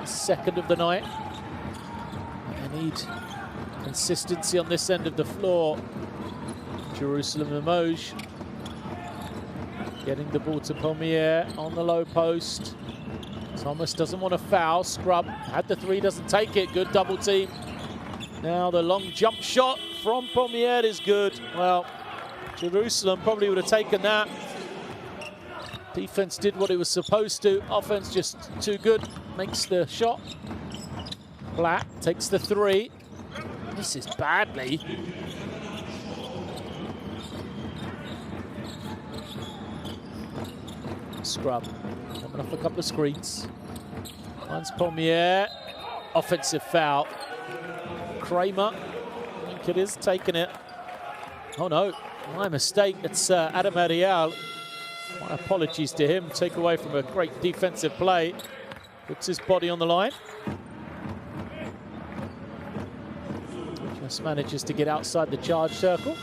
Second of the night. They need consistency on this end of the floor. Jerusalem Limoges getting the ball to Palmier on the low post. Thomas doesn't want to foul. Scrub had the 3, doesn't take it. Good double team. Now the long jump shot from Palmier is good. Well, Jerusalem probably would have taken that. Defense did what it was supposed to. Offense just too good. Makes the shot. Blatt takes the 3. Misses badly. Scrub coming off a couple of screens. Finds Palmier. Offensive foul. Kramer, I think it is, taking it. Oh no, my mistake. It's Adam Ariel. My apologies to him. Take away from a great defensive play. Puts his body on the line. Just manages to get outside the charge circle.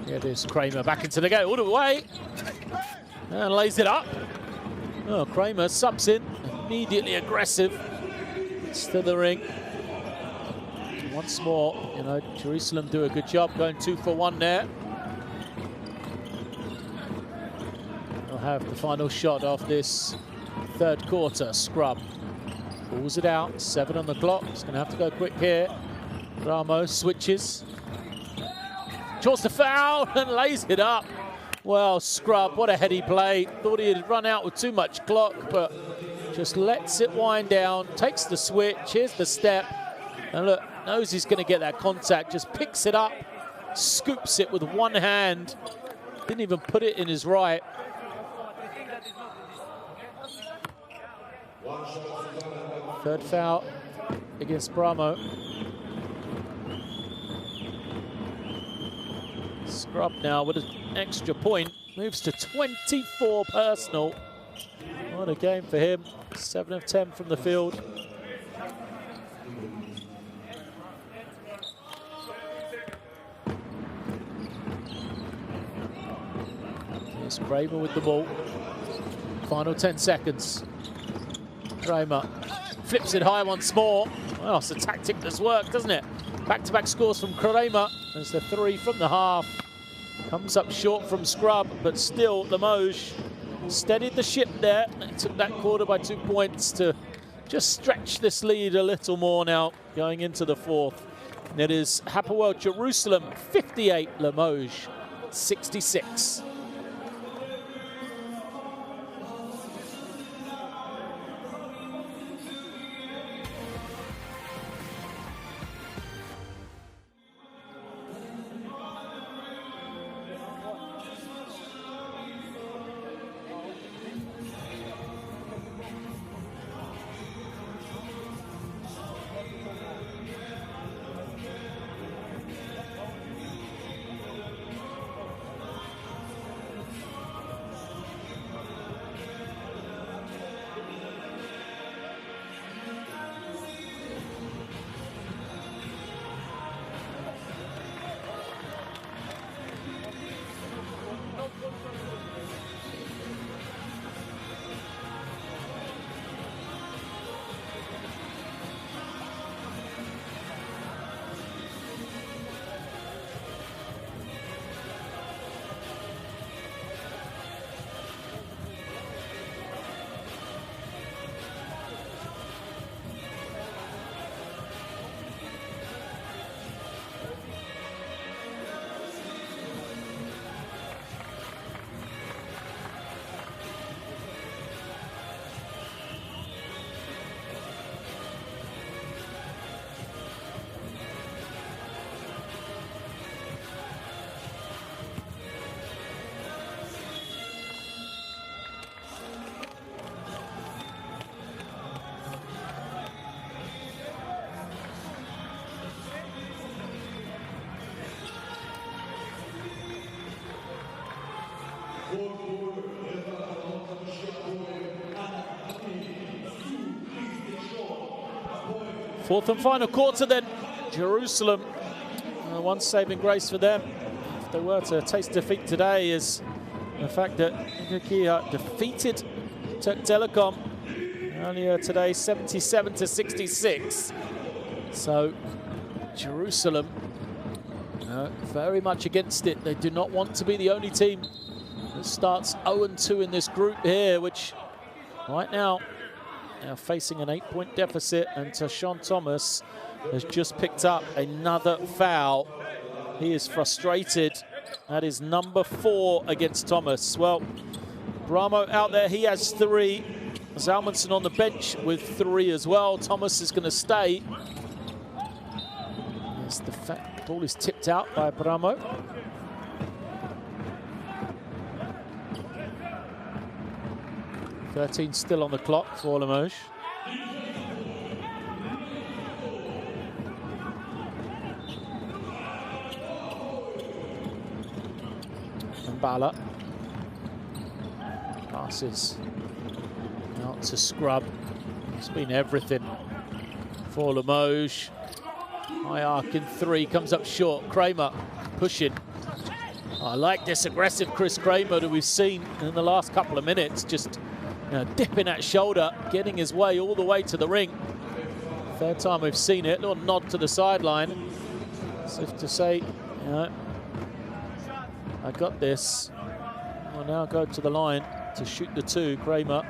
Here it is, Kramer back into the game, all the way, and lays it up. Oh, Kramer subs in, immediately aggressive. It's to the ring. Once more, you know, Jerusalem do a good job going 2 for 1 there. They'll have the final shot of this 3rd quarter. Scrub pulls it out, 7 on the clock. It's going to have to go quick here. Ramos switches. Draws the foul and lays it up. Well, Scrub, what a heady play. Thought he had run out with too much clock, but just lets it wind down, takes the switch, here's the step. And look, knows he's going to get that contact, just picks it up, scoops it with one hand. Didn't even put it in his right. Third foul against Bramo. Scrub now with an extra point, moves to 24 personal. What a game for him. 7 of 10 from the field. Here's Kramer with the ball. Final 10 seconds. Kramer flips it high once more. Well, it's a tactic that's worked, doesn't it? Back-to-back scores from Kramer as the 3 from the half. Comes up short from scrub, but still Limoges steadied the ship there. They took that quarter by 2 points to just stretch this lead a little more now going into the fourth. And it is Hapoel Jerusalem 58, Limoges 66. Fourth and final quarter then. Jerusalem, one saving grace for them, if they were to taste defeat today, is the fact that Kia defeated Turk Telekom earlier today 77-66. So Jerusalem very much against it. They do not want to be the only team that starts 0-2 in this group here, which right now they're facing an 8-point deficit, and Tashawn Thomas has just picked up another foul. He is frustrated. That is number 4 against Thomas. Well, Bramo out there, he has 3. Zalmanson on the bench with 3 as well. Thomas is going to stay. Yes, the ball is tipped out by Bramo. $13 still on the clock for Limoges. And Bala passes out to Scrub. It's been everything for Limoges. High arc in 3, comes up short. Kramer pushing. I like this aggressive Chris Kramer that we've seen in the last couple of minutes, just dipping that shoulder, getting his way all the way to the ring. Third time we've seen it. Little nod to the sideline, as if to say, I got this. We'll now go to the line to shoot the 2. Kramer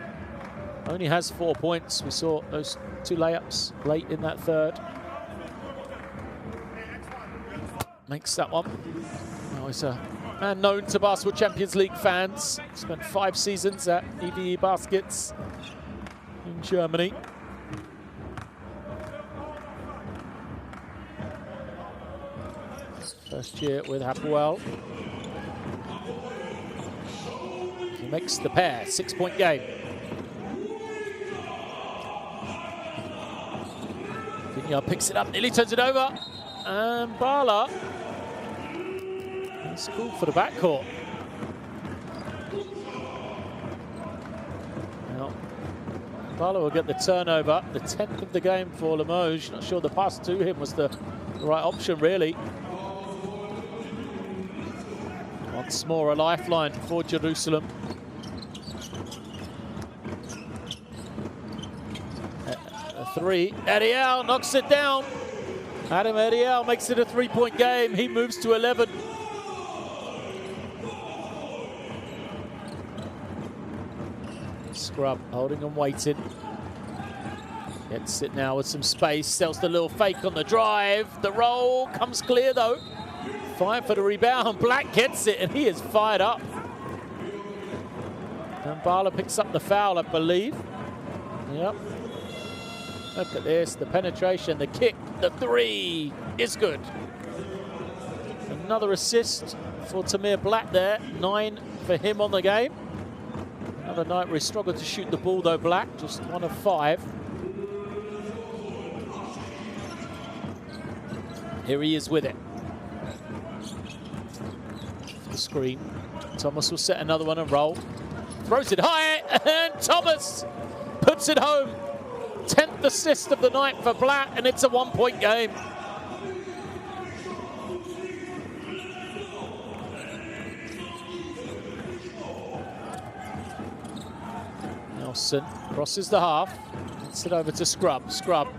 only has 4 points. We saw those 2 layups late in that third. Makes that one. Now he's a man known to Basketball Champions League fans. Spent 5 seasons at FIBA Baskets in Germany. First year with Hapoel. He makes the pair, 6-point game. Vinyard picks it up, nearly turns it over. And Bala is called for the backcourt. Now, Bala will get the turnover, the 10th of the game for Limoges. Not sure the pass to him was the right option, really. Once more, a lifeline for Jerusalem. A 3, Ariel knocks it down. Adam Ediel makes it a 3-point game. He moves to 11. Scrub holding and waiting. Gets it now with some space. Sells the little fake on the drive. The roll comes clear though. Fight for the rebound. Black gets it and he is fired up. And Bala picks up the foul, I believe. Yep. Look at this, the penetration, the kick, the three is good. Another assist for Tamir Black there, 9 for him on the game. Another night where he struggled to shoot the ball though, Black, just 1 of 5. Here he is with it. The screen, Thomas will set another one and roll. Throws it high, and Thomas puts it home. 10th assist of the night for Black, and it's a 1-point game. Nelson crosses the half. Gets it over to Scrub. Scrub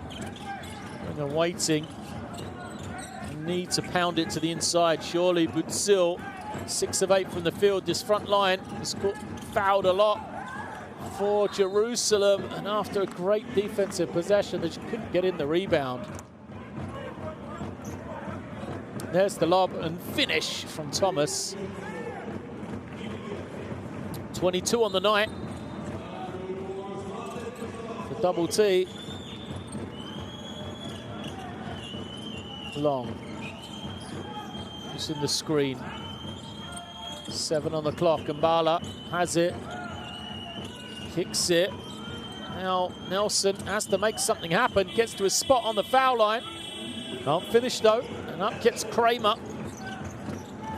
and waiting. Need to pound it to the inside. Surely Butsil, 6 of 8 from the field. This front line has fouled a lot for Jerusalem, and after a great defensive possession, they just couldn't get in the rebound. There's the lob and finish from Thomas. 22 on the night. The double T. Long. Using the screen. 7 on the clock, and Bala has it. Kicks it. Now Nelson has to make something happen. Gets to his spot on the foul line. Can't finish though. And up gets Kramer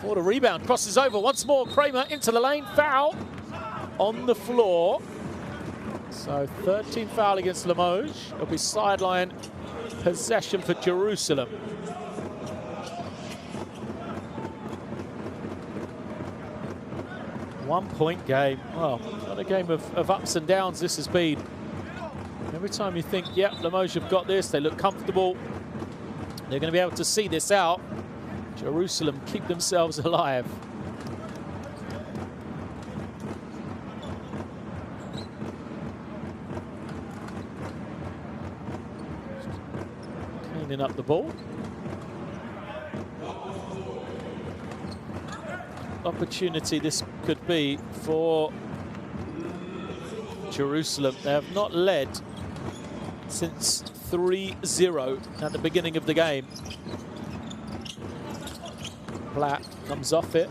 for the rebound. Crosses over once more. Kramer into the lane. Foul on the floor. So 13 foul against Limoges. It'll be sideline possession for Jerusalem. One-point game. Well, not a game of ups and downs this has been. Every time you think, yep, Limoges have got this, they look comfortable, they're going to be able to see this out. Jerusalem keep themselves alive. Cleaning up the ball. Opportunity this could be for Jerusalem. They have not led since 3-0 at the beginning of the game. Black comes off it,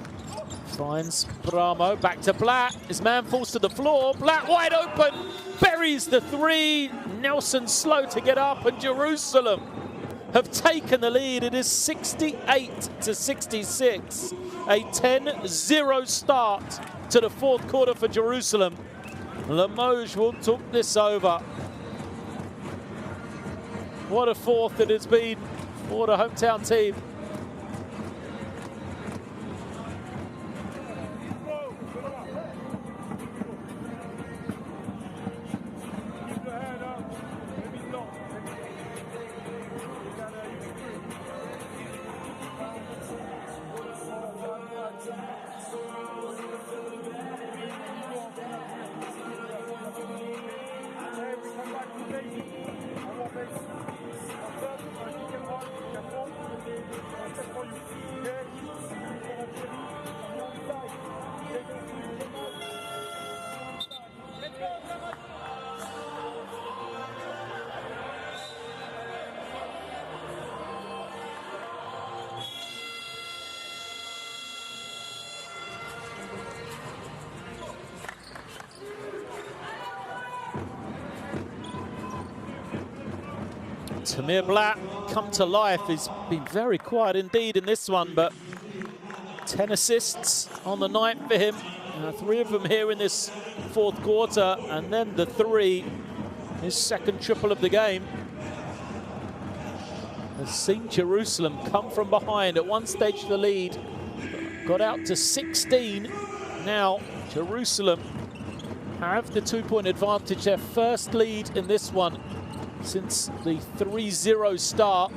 finds Bramo, back to Black. His man falls to the floor. Black wide open, buries the 3. Nelson slow to get up, and Jerusalem have taken the lead. It is 68-66. A 10-0 start to the 4th quarter for Jerusalem. Limoges will talk this over. What a 4th it has been for the hometown team. Tamir Black come to life. He's been very quiet indeed in this one, but 10 assists on the night for him. 3 of them here in this 4th quarter, and then the 3, his 2nd triple of the game. Has seen Jerusalem come from behind at one stage the lead, got out to 16. Now Jerusalem have the 2-point advantage, their first lead in this one since the 3-0 start.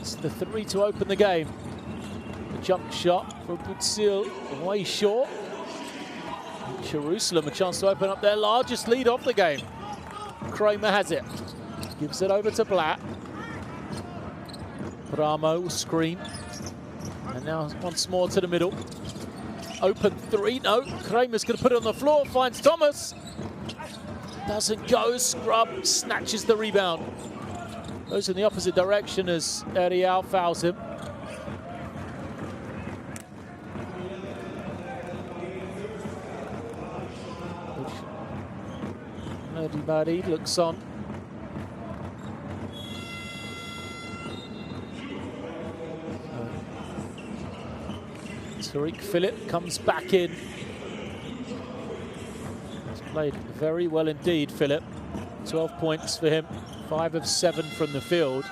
It's the three to open the game. The jump shot from Butzil, way short. Jerusalem a chance to open up their largest lead of the game. Kramer has it. Gives it over to Blatt. Bramo will screen. And now once more to the middle. Open three. No, Kramer's going to put it on the floor. Finds Thomas. Doesn't go. Scrub snatches the rebound. Goes in the opposite direction as Ariel fouls him. Everybody looks on. Tariq Phillip comes back in. He's played very well indeed, Phillip. 12 points for him, 5 of 7 from the field.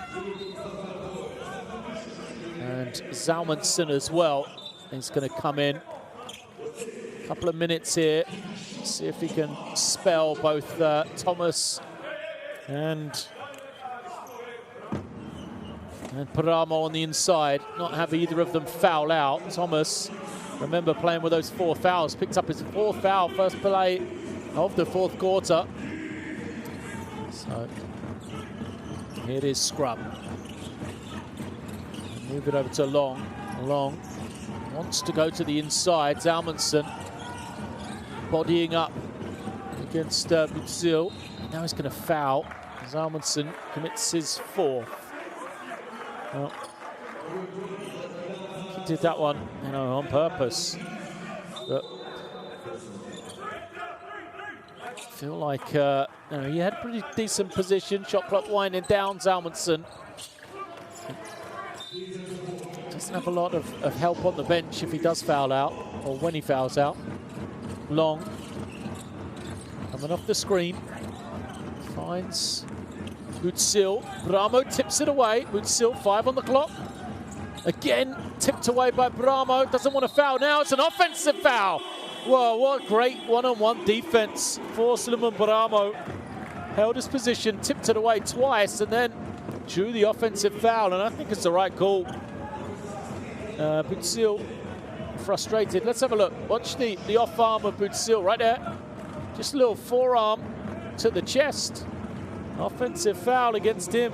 And Zalmanson as well is going to come in. A couple of minutes here. See if he can spell both Thomas and Paramo on the inside. Not have either of them foul out. Thomas, remember playing with those 4 fouls, picked up his 4th foul, first play of the 4th quarter. So here it is Scrub. Move it over to Long. Long wants to go to the inside. Zalmanson bodying up against Butzil. Now he's going to foul. Zalmanson commits his 4th. Well, he did that one, you know, on purpose. But I feel like you know, he had a pretty decent position. Shot clock winding down. Zalmanson doesn't have a lot of help on the bench if he does foul out, or when he fouls out. Long coming off the screen, finds Butzil. Bramo tips it away. Butzil 5 on the clock. Again tipped away by Bramo. Doesn't want to foul now. It's an offensive foul. Whoa, what great one-on-one defense for Suleiman Bramo. Held his position, tipped it away twice, and then drew the offensive foul. And I think it's the right call. Butzil frustrated. Let's have a look. Watch the off arm of Butzil right there. Just a little forearm to the chest. Offensive foul against him.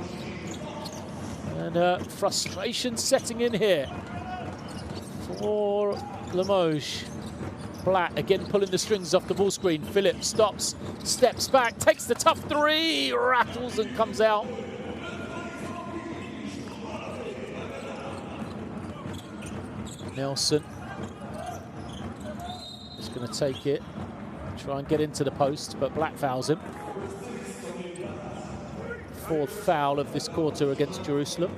And frustration setting in here for Limoges. Blatt again pulling the strings off the ball screen. Phillip stops, steps back, takes the tough 3, rattles and comes out. Nelson is going to take it, try and get into the post, but Blatt fouls him. 4th foul of this quarter against Jerusalem.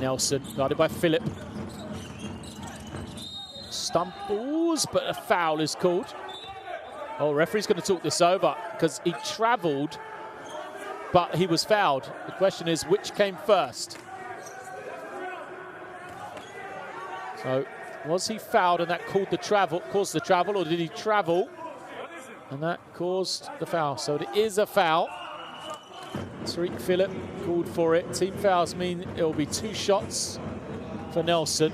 Nelson guarded by Phillip. Stumbles, but a foul is called. Oh, referee's going to talk this over because he travelled, but he was fouled. The question is, which came first? So, was he fouled and that caused the travel, or did he travel and that caused the foul? So it is a foul. Tariq Phillip called for it. Team fouls mean it will be 2 shots for Nelson.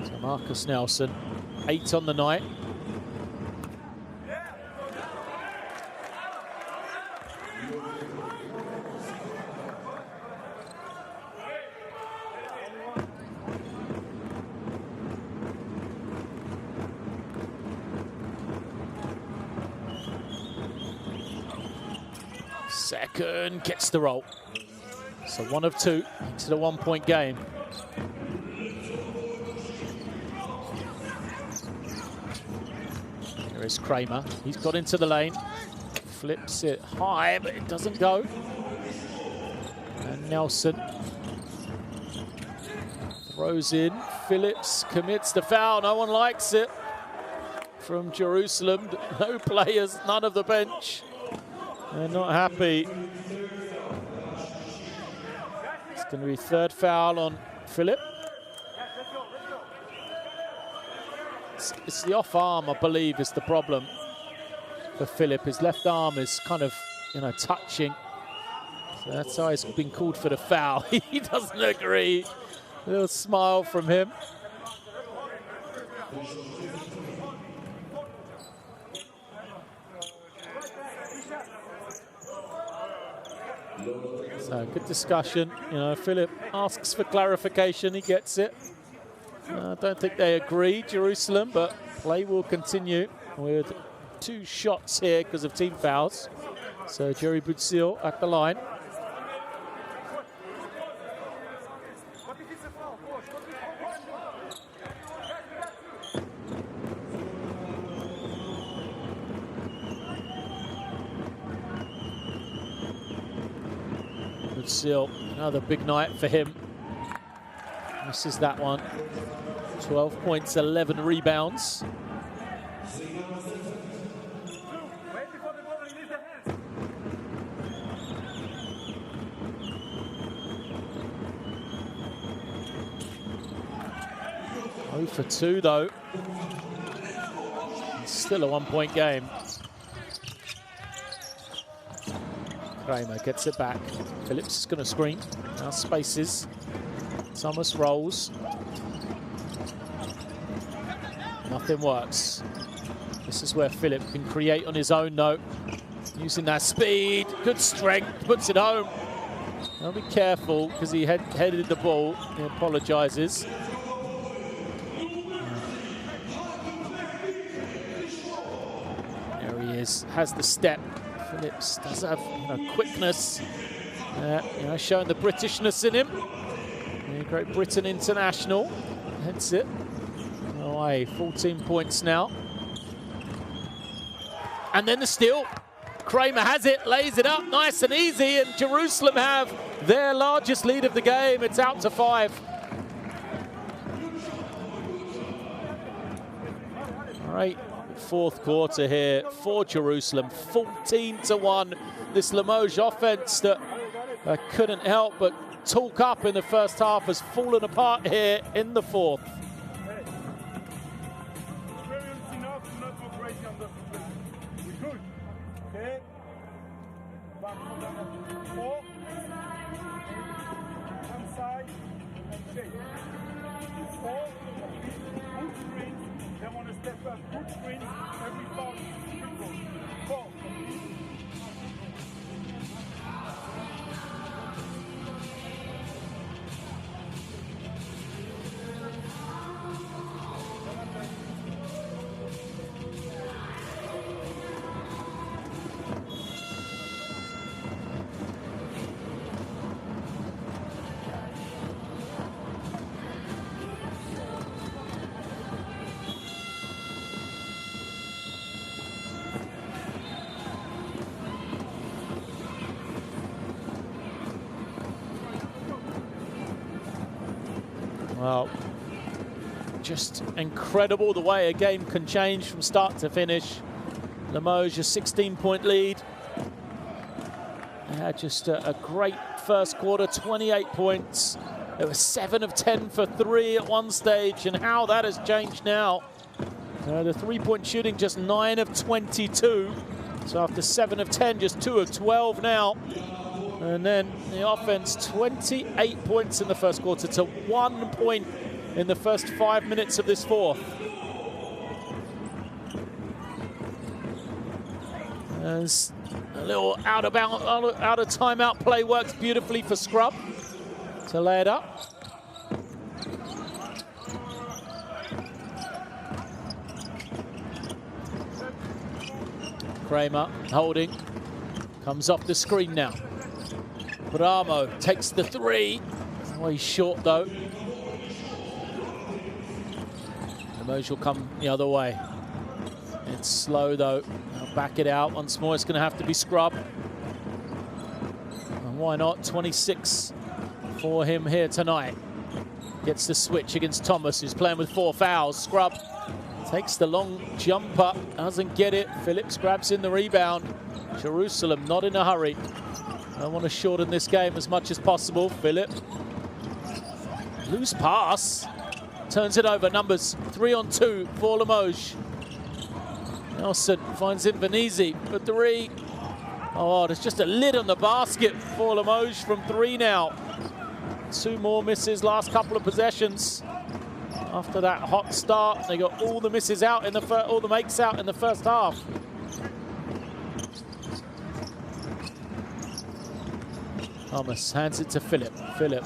So Marcus Nelson, 8 on the night. Second gets the roll. So 1 of 2 into the 1-point game. There is Kramer. He's got into the lane. Flips it high, but it doesn't go. And Nelson Throws in. Phillips commits the foul. No one likes it. From Jerusalem, no players, none of the bench. They're not happy. It's going to be third foul on Phillip. It's the off arm, I believe, is the problem for Phillip. His left arm is kind of, touching. So that's why he's been called for the foul. He doesn't agree. A little smile from him. So good discussion. Phillip asks for clarification. He gets it. I don't think they agree, Jerusalem, but play will continue with 2 shots here because of team fouls. So Jerry Budzil at the line. Budzil, another big night for him. Misses that one. 12 points, 11 rebounds. Oh for 2 though. It's still a 1-point game. Kramer gets it back. Phillips is going to screen. Now spaces. Thomas rolls. Nothing works. This is where Phillip can create on his own though. Using that speed, good strength, puts it home. I'll be careful because he headed the ball. He apologises. There he is, has the step. Phillips does have quickness, showing the Britishness in him. Great Britain international. That's it. Away, 14 points now. And then the steal. Kramer has it, lays it up nice and easy, and Jerusalem have their largest lead of the game. It's out to 5. All right, 4th quarter here for Jerusalem. 14-1. This Limoges offense that couldn't help but talk up in the first half has fallen apart here in the 4th. Well, just incredible the way a game can change from start to finish. Limoges, a 16-point lead. They had just a great first quarter, 28 points. It was 7 of 10 for 3 at one stage, and how that has changed now. The 3-point shooting just 9 of 22. So after 7 of 10, just 2 of 12 now. And then the offense, 28 points in the first quarter to 1 point in the first 5 minutes of this 4th. As a little out of timeout play works beautifully for Scrub to lay it up. Kramer holding, comes off the screen now. Bramo takes the 3. Oh, he's short though. Limoges will come the other way. It's slow though. I'll back it out once more. It's going to have to be Scrub. And why not? 26 for him here tonight. gets the switch against Thomas, who's playing with 4 fouls. Scrub takes the long jumper, doesn't get it. Phillips grabs in the rebound. Jerusalem not in a hurry. I want to shorten this game as much as possible. Phillip, loose pass, turns it over. Numbers 3-on-2 for Limoges. Nelson finds Invernizzi for 3. Oh, there's just a lid on the basket for Limoges from 3 now. 2 more misses last couple of possessions. After that hot start, they got all the misses out in the all the makes out in the first half. Thomas hands it to Phillip. Phillip,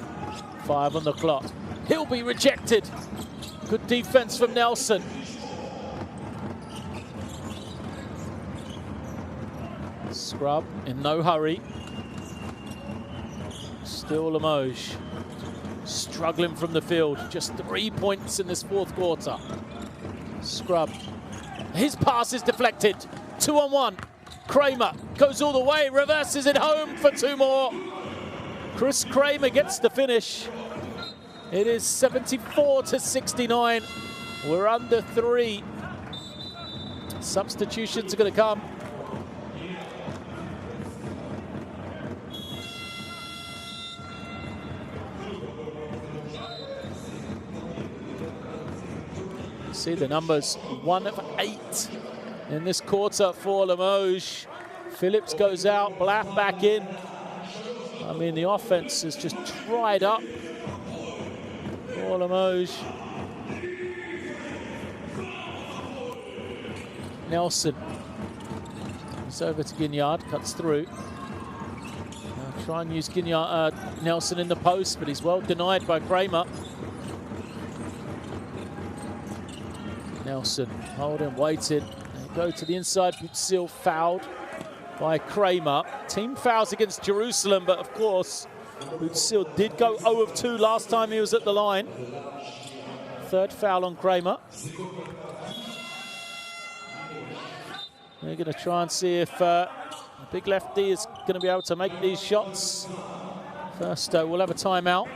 5 on the clock. He'll be rejected. Good defense from Nelson. Scrub in no hurry. Still Limoges struggling from the field. Just 3 points in this 4th quarter. Scrub. His pass is deflected. 2-on-1. Kramer goes all the way, reverses it home for 2 more. Chris Kramer gets the finish. It is 74-69. We're under 3. Substitutions are going to come. See the numbers, 1 of 8 in this quarter for Limoges. Phillips goes out, Black back in. I mean, the offense is just dried up for Limoges. Nelson is over to Gignard, cuts through. Now try and use Gignard, Nelson in the post, but he's well denied by Kramer. Nelson holding, waited. They go to the inside. Butzil fouled by Kramer. Team fouls against Jerusalem, but of course, Butzil did go 0 of 2 last time he was at the line. 3rd foul on Kramer. They're going to try and see if the big lefty is going to be able to make these shots. First, we'll have a timeout.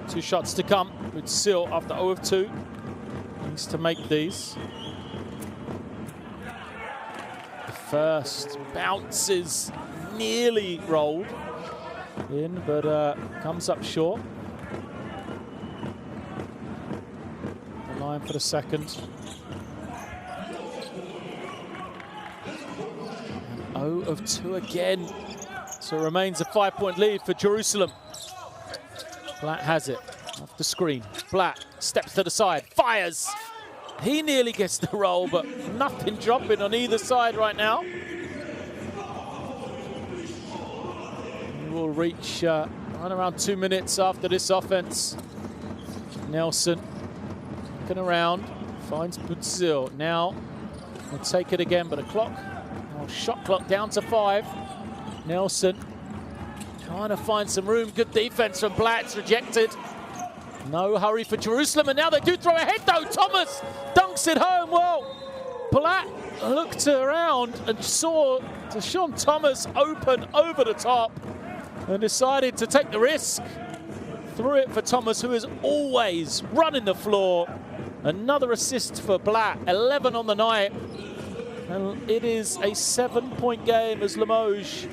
Two shots to come with Sil after 0 of 2. Needs to make these. The first bounces nearly rolled in, but comes up short. The line for the second. And 0 of 2 again. So it remains a 5-point lead for Jerusalem. Black has it off the screen. Black steps to the side, fires. He nearly gets the roll, but nothing dropping on either side right now. We will reach right around 2 minutes after this offense. Nelson looking around, finds Butzil. Now we'll take it again, but a clock, shot clock down to 5. Nelson trying to find some room. Good defense from Blatt. It's rejected. No hurry for Jerusalem, and now they do throw ahead though. Thomas dunks it home. Well, Blatt looked around and saw Deshaun Thomas open over the top and decided to take the risk. Threw it for Thomas, who is always running the floor. Another assist for Blatt, 11 on the night. And it is a 7-point game as Limoges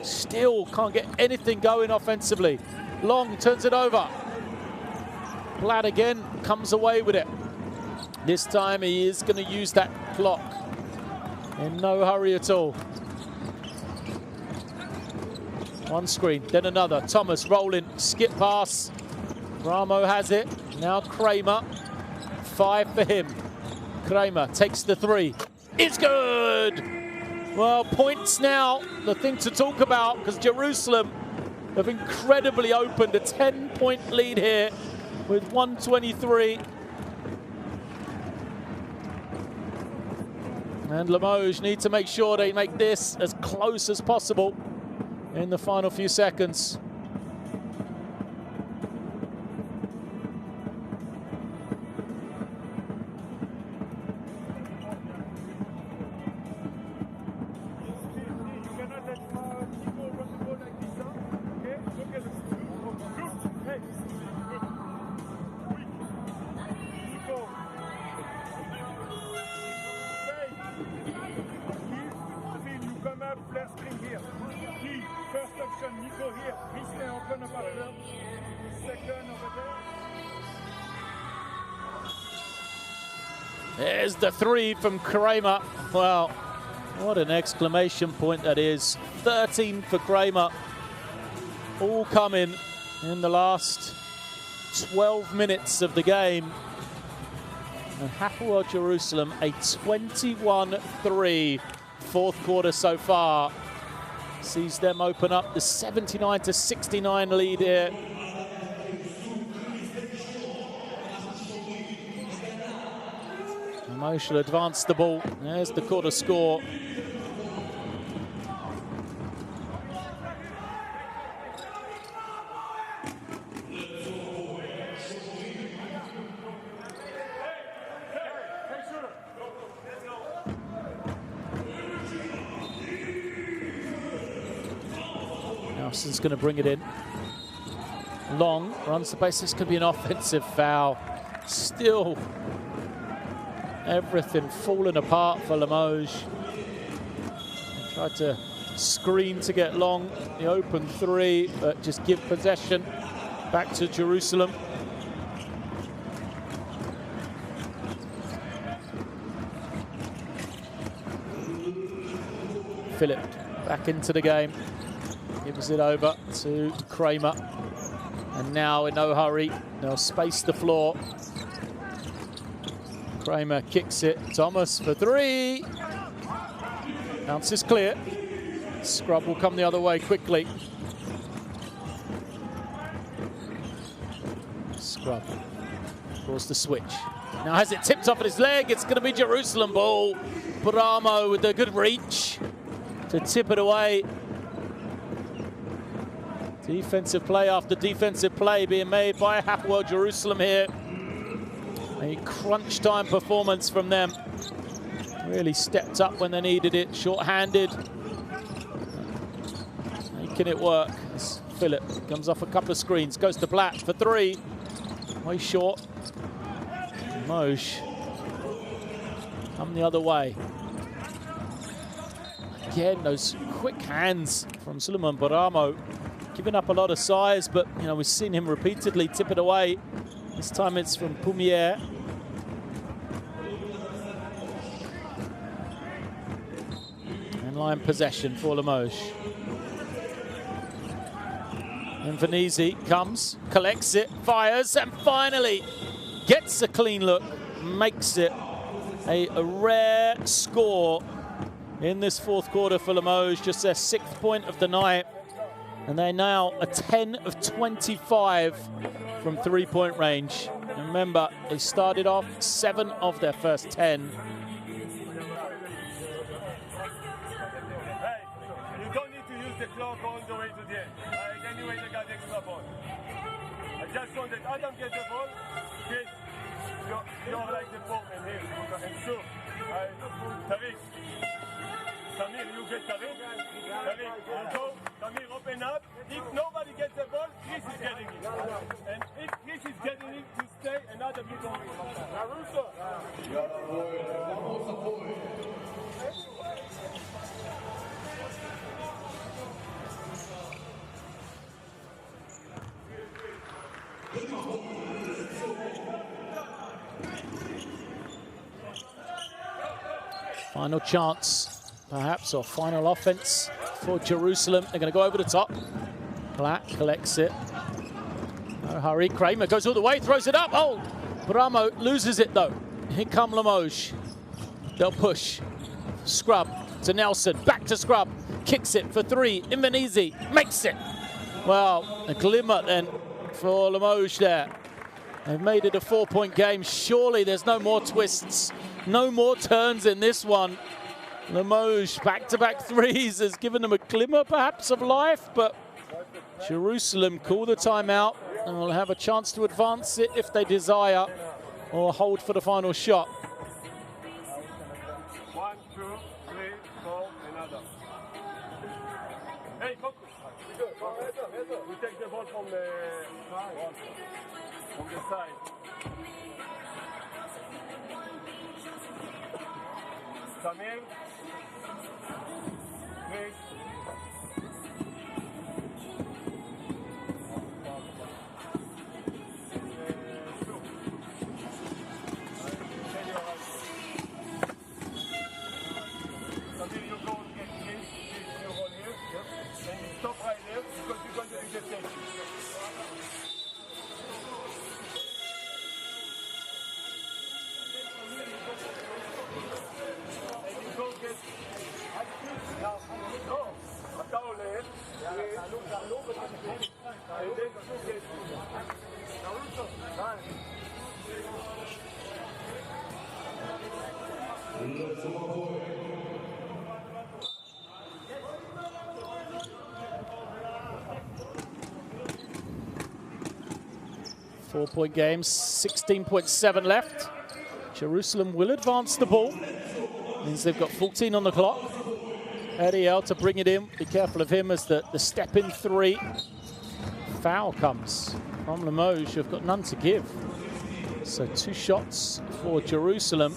still can't get anything going offensively. Long turns it over. Blatt again comes away with it. This time he is going to use that clock. In no hurry at all. One screen, then another. Thomas rolling, skip pass. Ramo has it. Now Kramer. 5 for him. Kramer takes the 3. It's good! Well, points now, the thing to talk about, because Jerusalem have incredibly opened a 10-point lead here with 1:23. And Limoges need to make sure they make this as close as possible in the final few seconds. There's the 3 from Kramer. Well, what an exclamation point that is. 13 for Kramer. All coming in the last 12 minutes of the game. And Hapoel Jerusalem, a 21-3 fourth quarter so far. Sees them open up the 79-69 lead here. Limoges will advance the ball. There's the quarter score. Nelson's going to bring it in. Long runs the base. This could be an offensive foul. Still everything falling apart for Limoges. They tried to screen to get Long the open 3, but just give possession back to Jerusalem. Philip back into the game. Gives it over to Kramer. And now in no hurry, they'll space the floor. Kramer kicks it. Thomas for 3. Bounce is clear. Scrub will come the other way quickly. Scrub draws the switch. Now has it tipped off at his leg. It's going to be Jerusalem ball. Bramo with a good reach to tip it away. Defensive play after defensive play being made by Hapoel Jerusalem here. A crunch time performance from them. Really stepped up when they needed it. Short-handed. Making it work. As Philip comes off a couple of screens. Goes to Blatt for 3. Way short. Limoges come the other way. Again, those quick hands from Suleiman Baramo. Giving up a lot of size, but you know, we've seen him repeatedly tip it away. This time it's from Pumier. And line possession for Limoges. And Venezi comes, collects it, fires, and finally gets a clean look, makes it a rare score in this fourth quarter for Limoges, just their 6th point of the night. And they're now a 10 of 25 from 3-point range. And remember, they started off 7 of their first 10. You don't need to use walk all the way to the end. Anyway, they got extra ball. I just want that Adam gets the ball. Get, you're like the foreman here. And so, Tariq. Samir, you get Tariq. Tariq, you go. Samir, open up. If nobody gets the ball, Chris is getting it. And if Chris is getting it, you stay and Adam you go. Caruso. Final chance, perhaps, or final offense for Jerusalem. They're going to go over the top. Black collects it. No hurry. Kramer goes all the way, throws it up. Oh, Bramo loses it, though. Here come Limoges. They'll push. Scrub to Nelson. Back to Scrub. Kicks it for three. Invernizzi makes it. Well, a glimmer then for Limoges there. They've made it a 4-point game. Surely there's no more twists, no more turns in this one. Limoges back-to-back threes has given them a glimmer perhaps of life, but Jerusalem call the timeout and will have a chance to advance it if they desire or hold for the final shot. 1, 2, 3, 4, another. Hey, Coco. We take the ball from the side. From the side. Samir. Chris. Four-point game, 16.7 left. Jerusalem will advance the ball. Means they've got 14 on the clock. Ariel to bring it in. Be careful of him as the step-in three. Foul comes from Limoges, who've got none to give. So 2 shots for Jerusalem.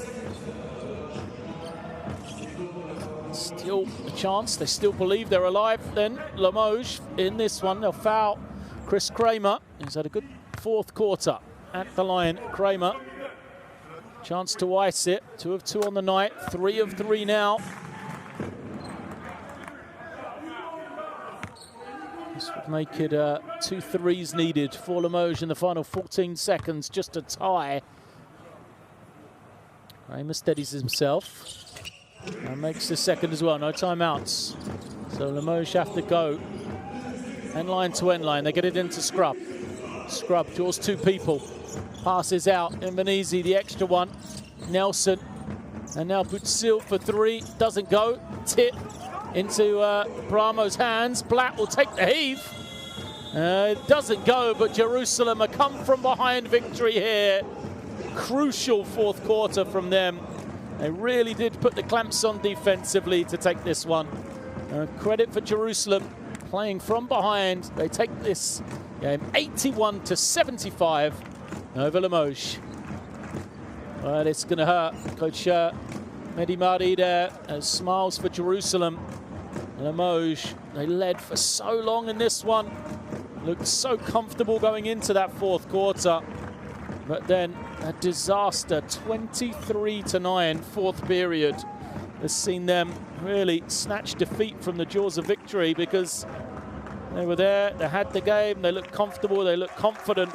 Still a chance. They still believe they're alive. Then Limoges in this one. They'll foul Chris Kramer. He's had a good 4th quarter at the line. Kramer. Chance to ice it. 2 of 2 on the night. 3 of 3 now. This would make it 2 threes needed for Limoges in the final 14 seconds, just a tie. Kramer steadies himself and makes the second as well. No timeouts. So Limoges have to go end line to end line. They get it into Scrub. Scrub draws 2 people. Passes out. Invernizzi, the extra one. Nelson. And now Butsil for 3. Doesn't go. Tip into Bramo's hands. Black will take the heave. It doesn't go, but Jerusalem a come from behind victory here. Crucial 4th quarter from them. They really did put the clamps on defensively to take this one. Credit for Jerusalem playing from behind. They take this game 81-75 over Limoges. Well, it's going to hurt. Coach Mehdi Mahdi there smiles for Jerusalem. Limoges, they led for so long in this one. Looked so comfortable going into that 4th quarter. But then a disaster, 23-9, 4th period, has seen them really snatch defeat from the jaws of victory because they were there, they had the game, they looked comfortable, they looked confident.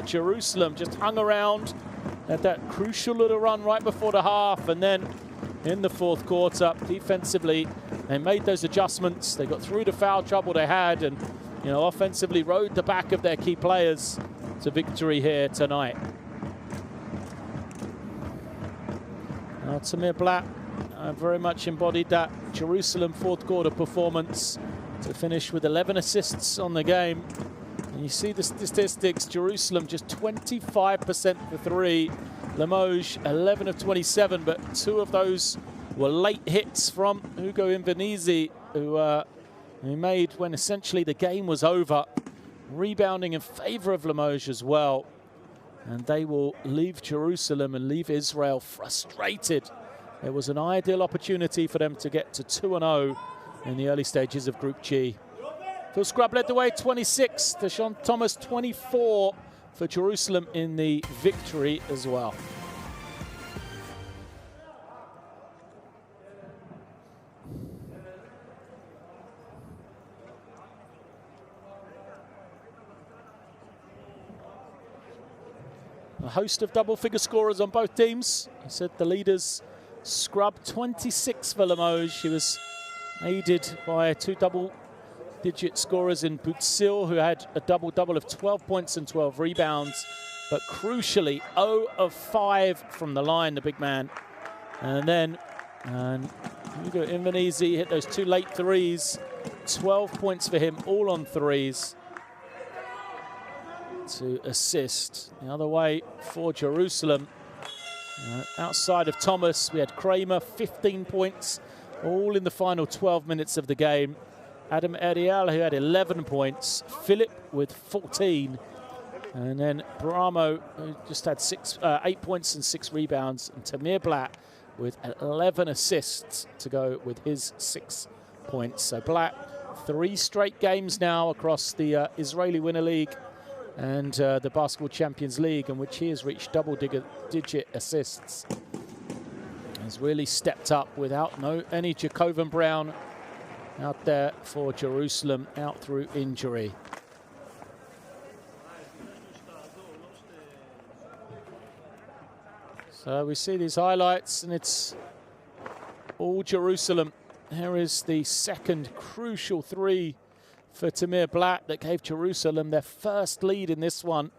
Jerusalem just hung around, had that crucial little run right before the half, and then in the 4th quarter, defensively, they made those adjustments. They got through the foul trouble they had, and offensively rode the back of their key players to victory here tonight. Tamir Black very much embodied that Jerusalem 4th quarter performance. to finish with 11 assists on the game. And you see the statistics, Jerusalem just 25% for three. Limoges 11 of 27, but 2 of those were late hits from Hugo Invernizzi, who made when essentially the game was over. Rebounding in favor of Limoges as well. And they will leave Jerusalem and leave Israel frustrated. It was an ideal opportunity for them to get to 2-0 in the early stages of Group G. Phil Scrub led the way, 26. Deshaun Thomas, 24 for Jerusalem in the victory as well. A host of double-figure scorers on both teams. I said the leaders, Scrub, 26 for Limoges. She was aided by 2 double-digit scorers in Butsil, who had a double-double of 12 points and 12 rebounds. But crucially, 0 of 5 from the line, the big man. And then Hugo Invernizzi hit those 2 late threes. 12 points for him, all on threes, to assist. The other way for Jerusalem, outside of Thomas, we had Kramer, 15 points, all in the final 12 minutes of the game. Adam Ariel, who had 11 points. Philip with 14. And then Bramo, who just had 8 points and 6 rebounds. And Tamir Blatt with 11 assists to go with his 6 points. So Blatt, 3 straight games now across the Israeli Winter League and the Basketball Champions League, in which he has reached double-digit assists. Has really stepped up without any Jacovan Brown out there for Jerusalem, out through injury. So we see these highlights, and it's all Jerusalem. Here is the second crucial 3 for Tamir Blatt that gave Jerusalem their first lead in this one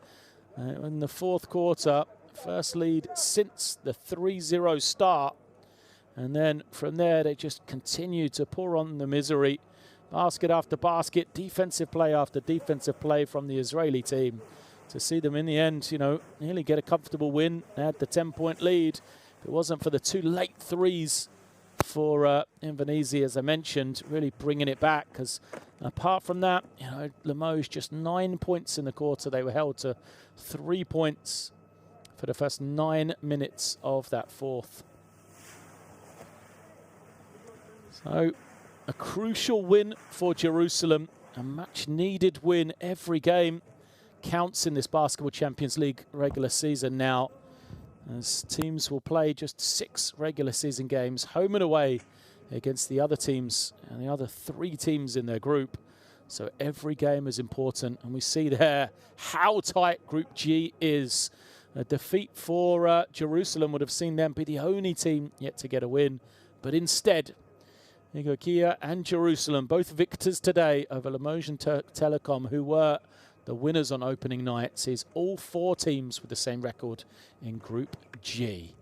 in the 4th quarter. First lead since the 3-0 start. And then from there, they just continue to pour on the misery. Basket after basket, defensive play after defensive play from the Israeli team to see them in the end, nearly get a comfortable win. They had the 10-point lead. If it wasn't for the 2 late threes for Invernizzi, as I mentioned, really bringing it back, because apart from that, Limoges just 9 points in the quarter. They were held to 3 points for the first 9 minutes of that 4th. So a crucial win for Jerusalem, a much needed win. Every game counts in this Basketball Champions League regular season now, as teams will play just 6 regular season games, home and away, against the other teams and the other 3 teams in their group. So every game is important, and we see there how tight Group G is. A defeat for Jerusalem would have seen them be the only team yet to get a win, but instead, Nigokia and Jerusalem, both victors today over Limoges and Telecom, who were the winners on opening night, sees all 4 teams with the same record in Group G.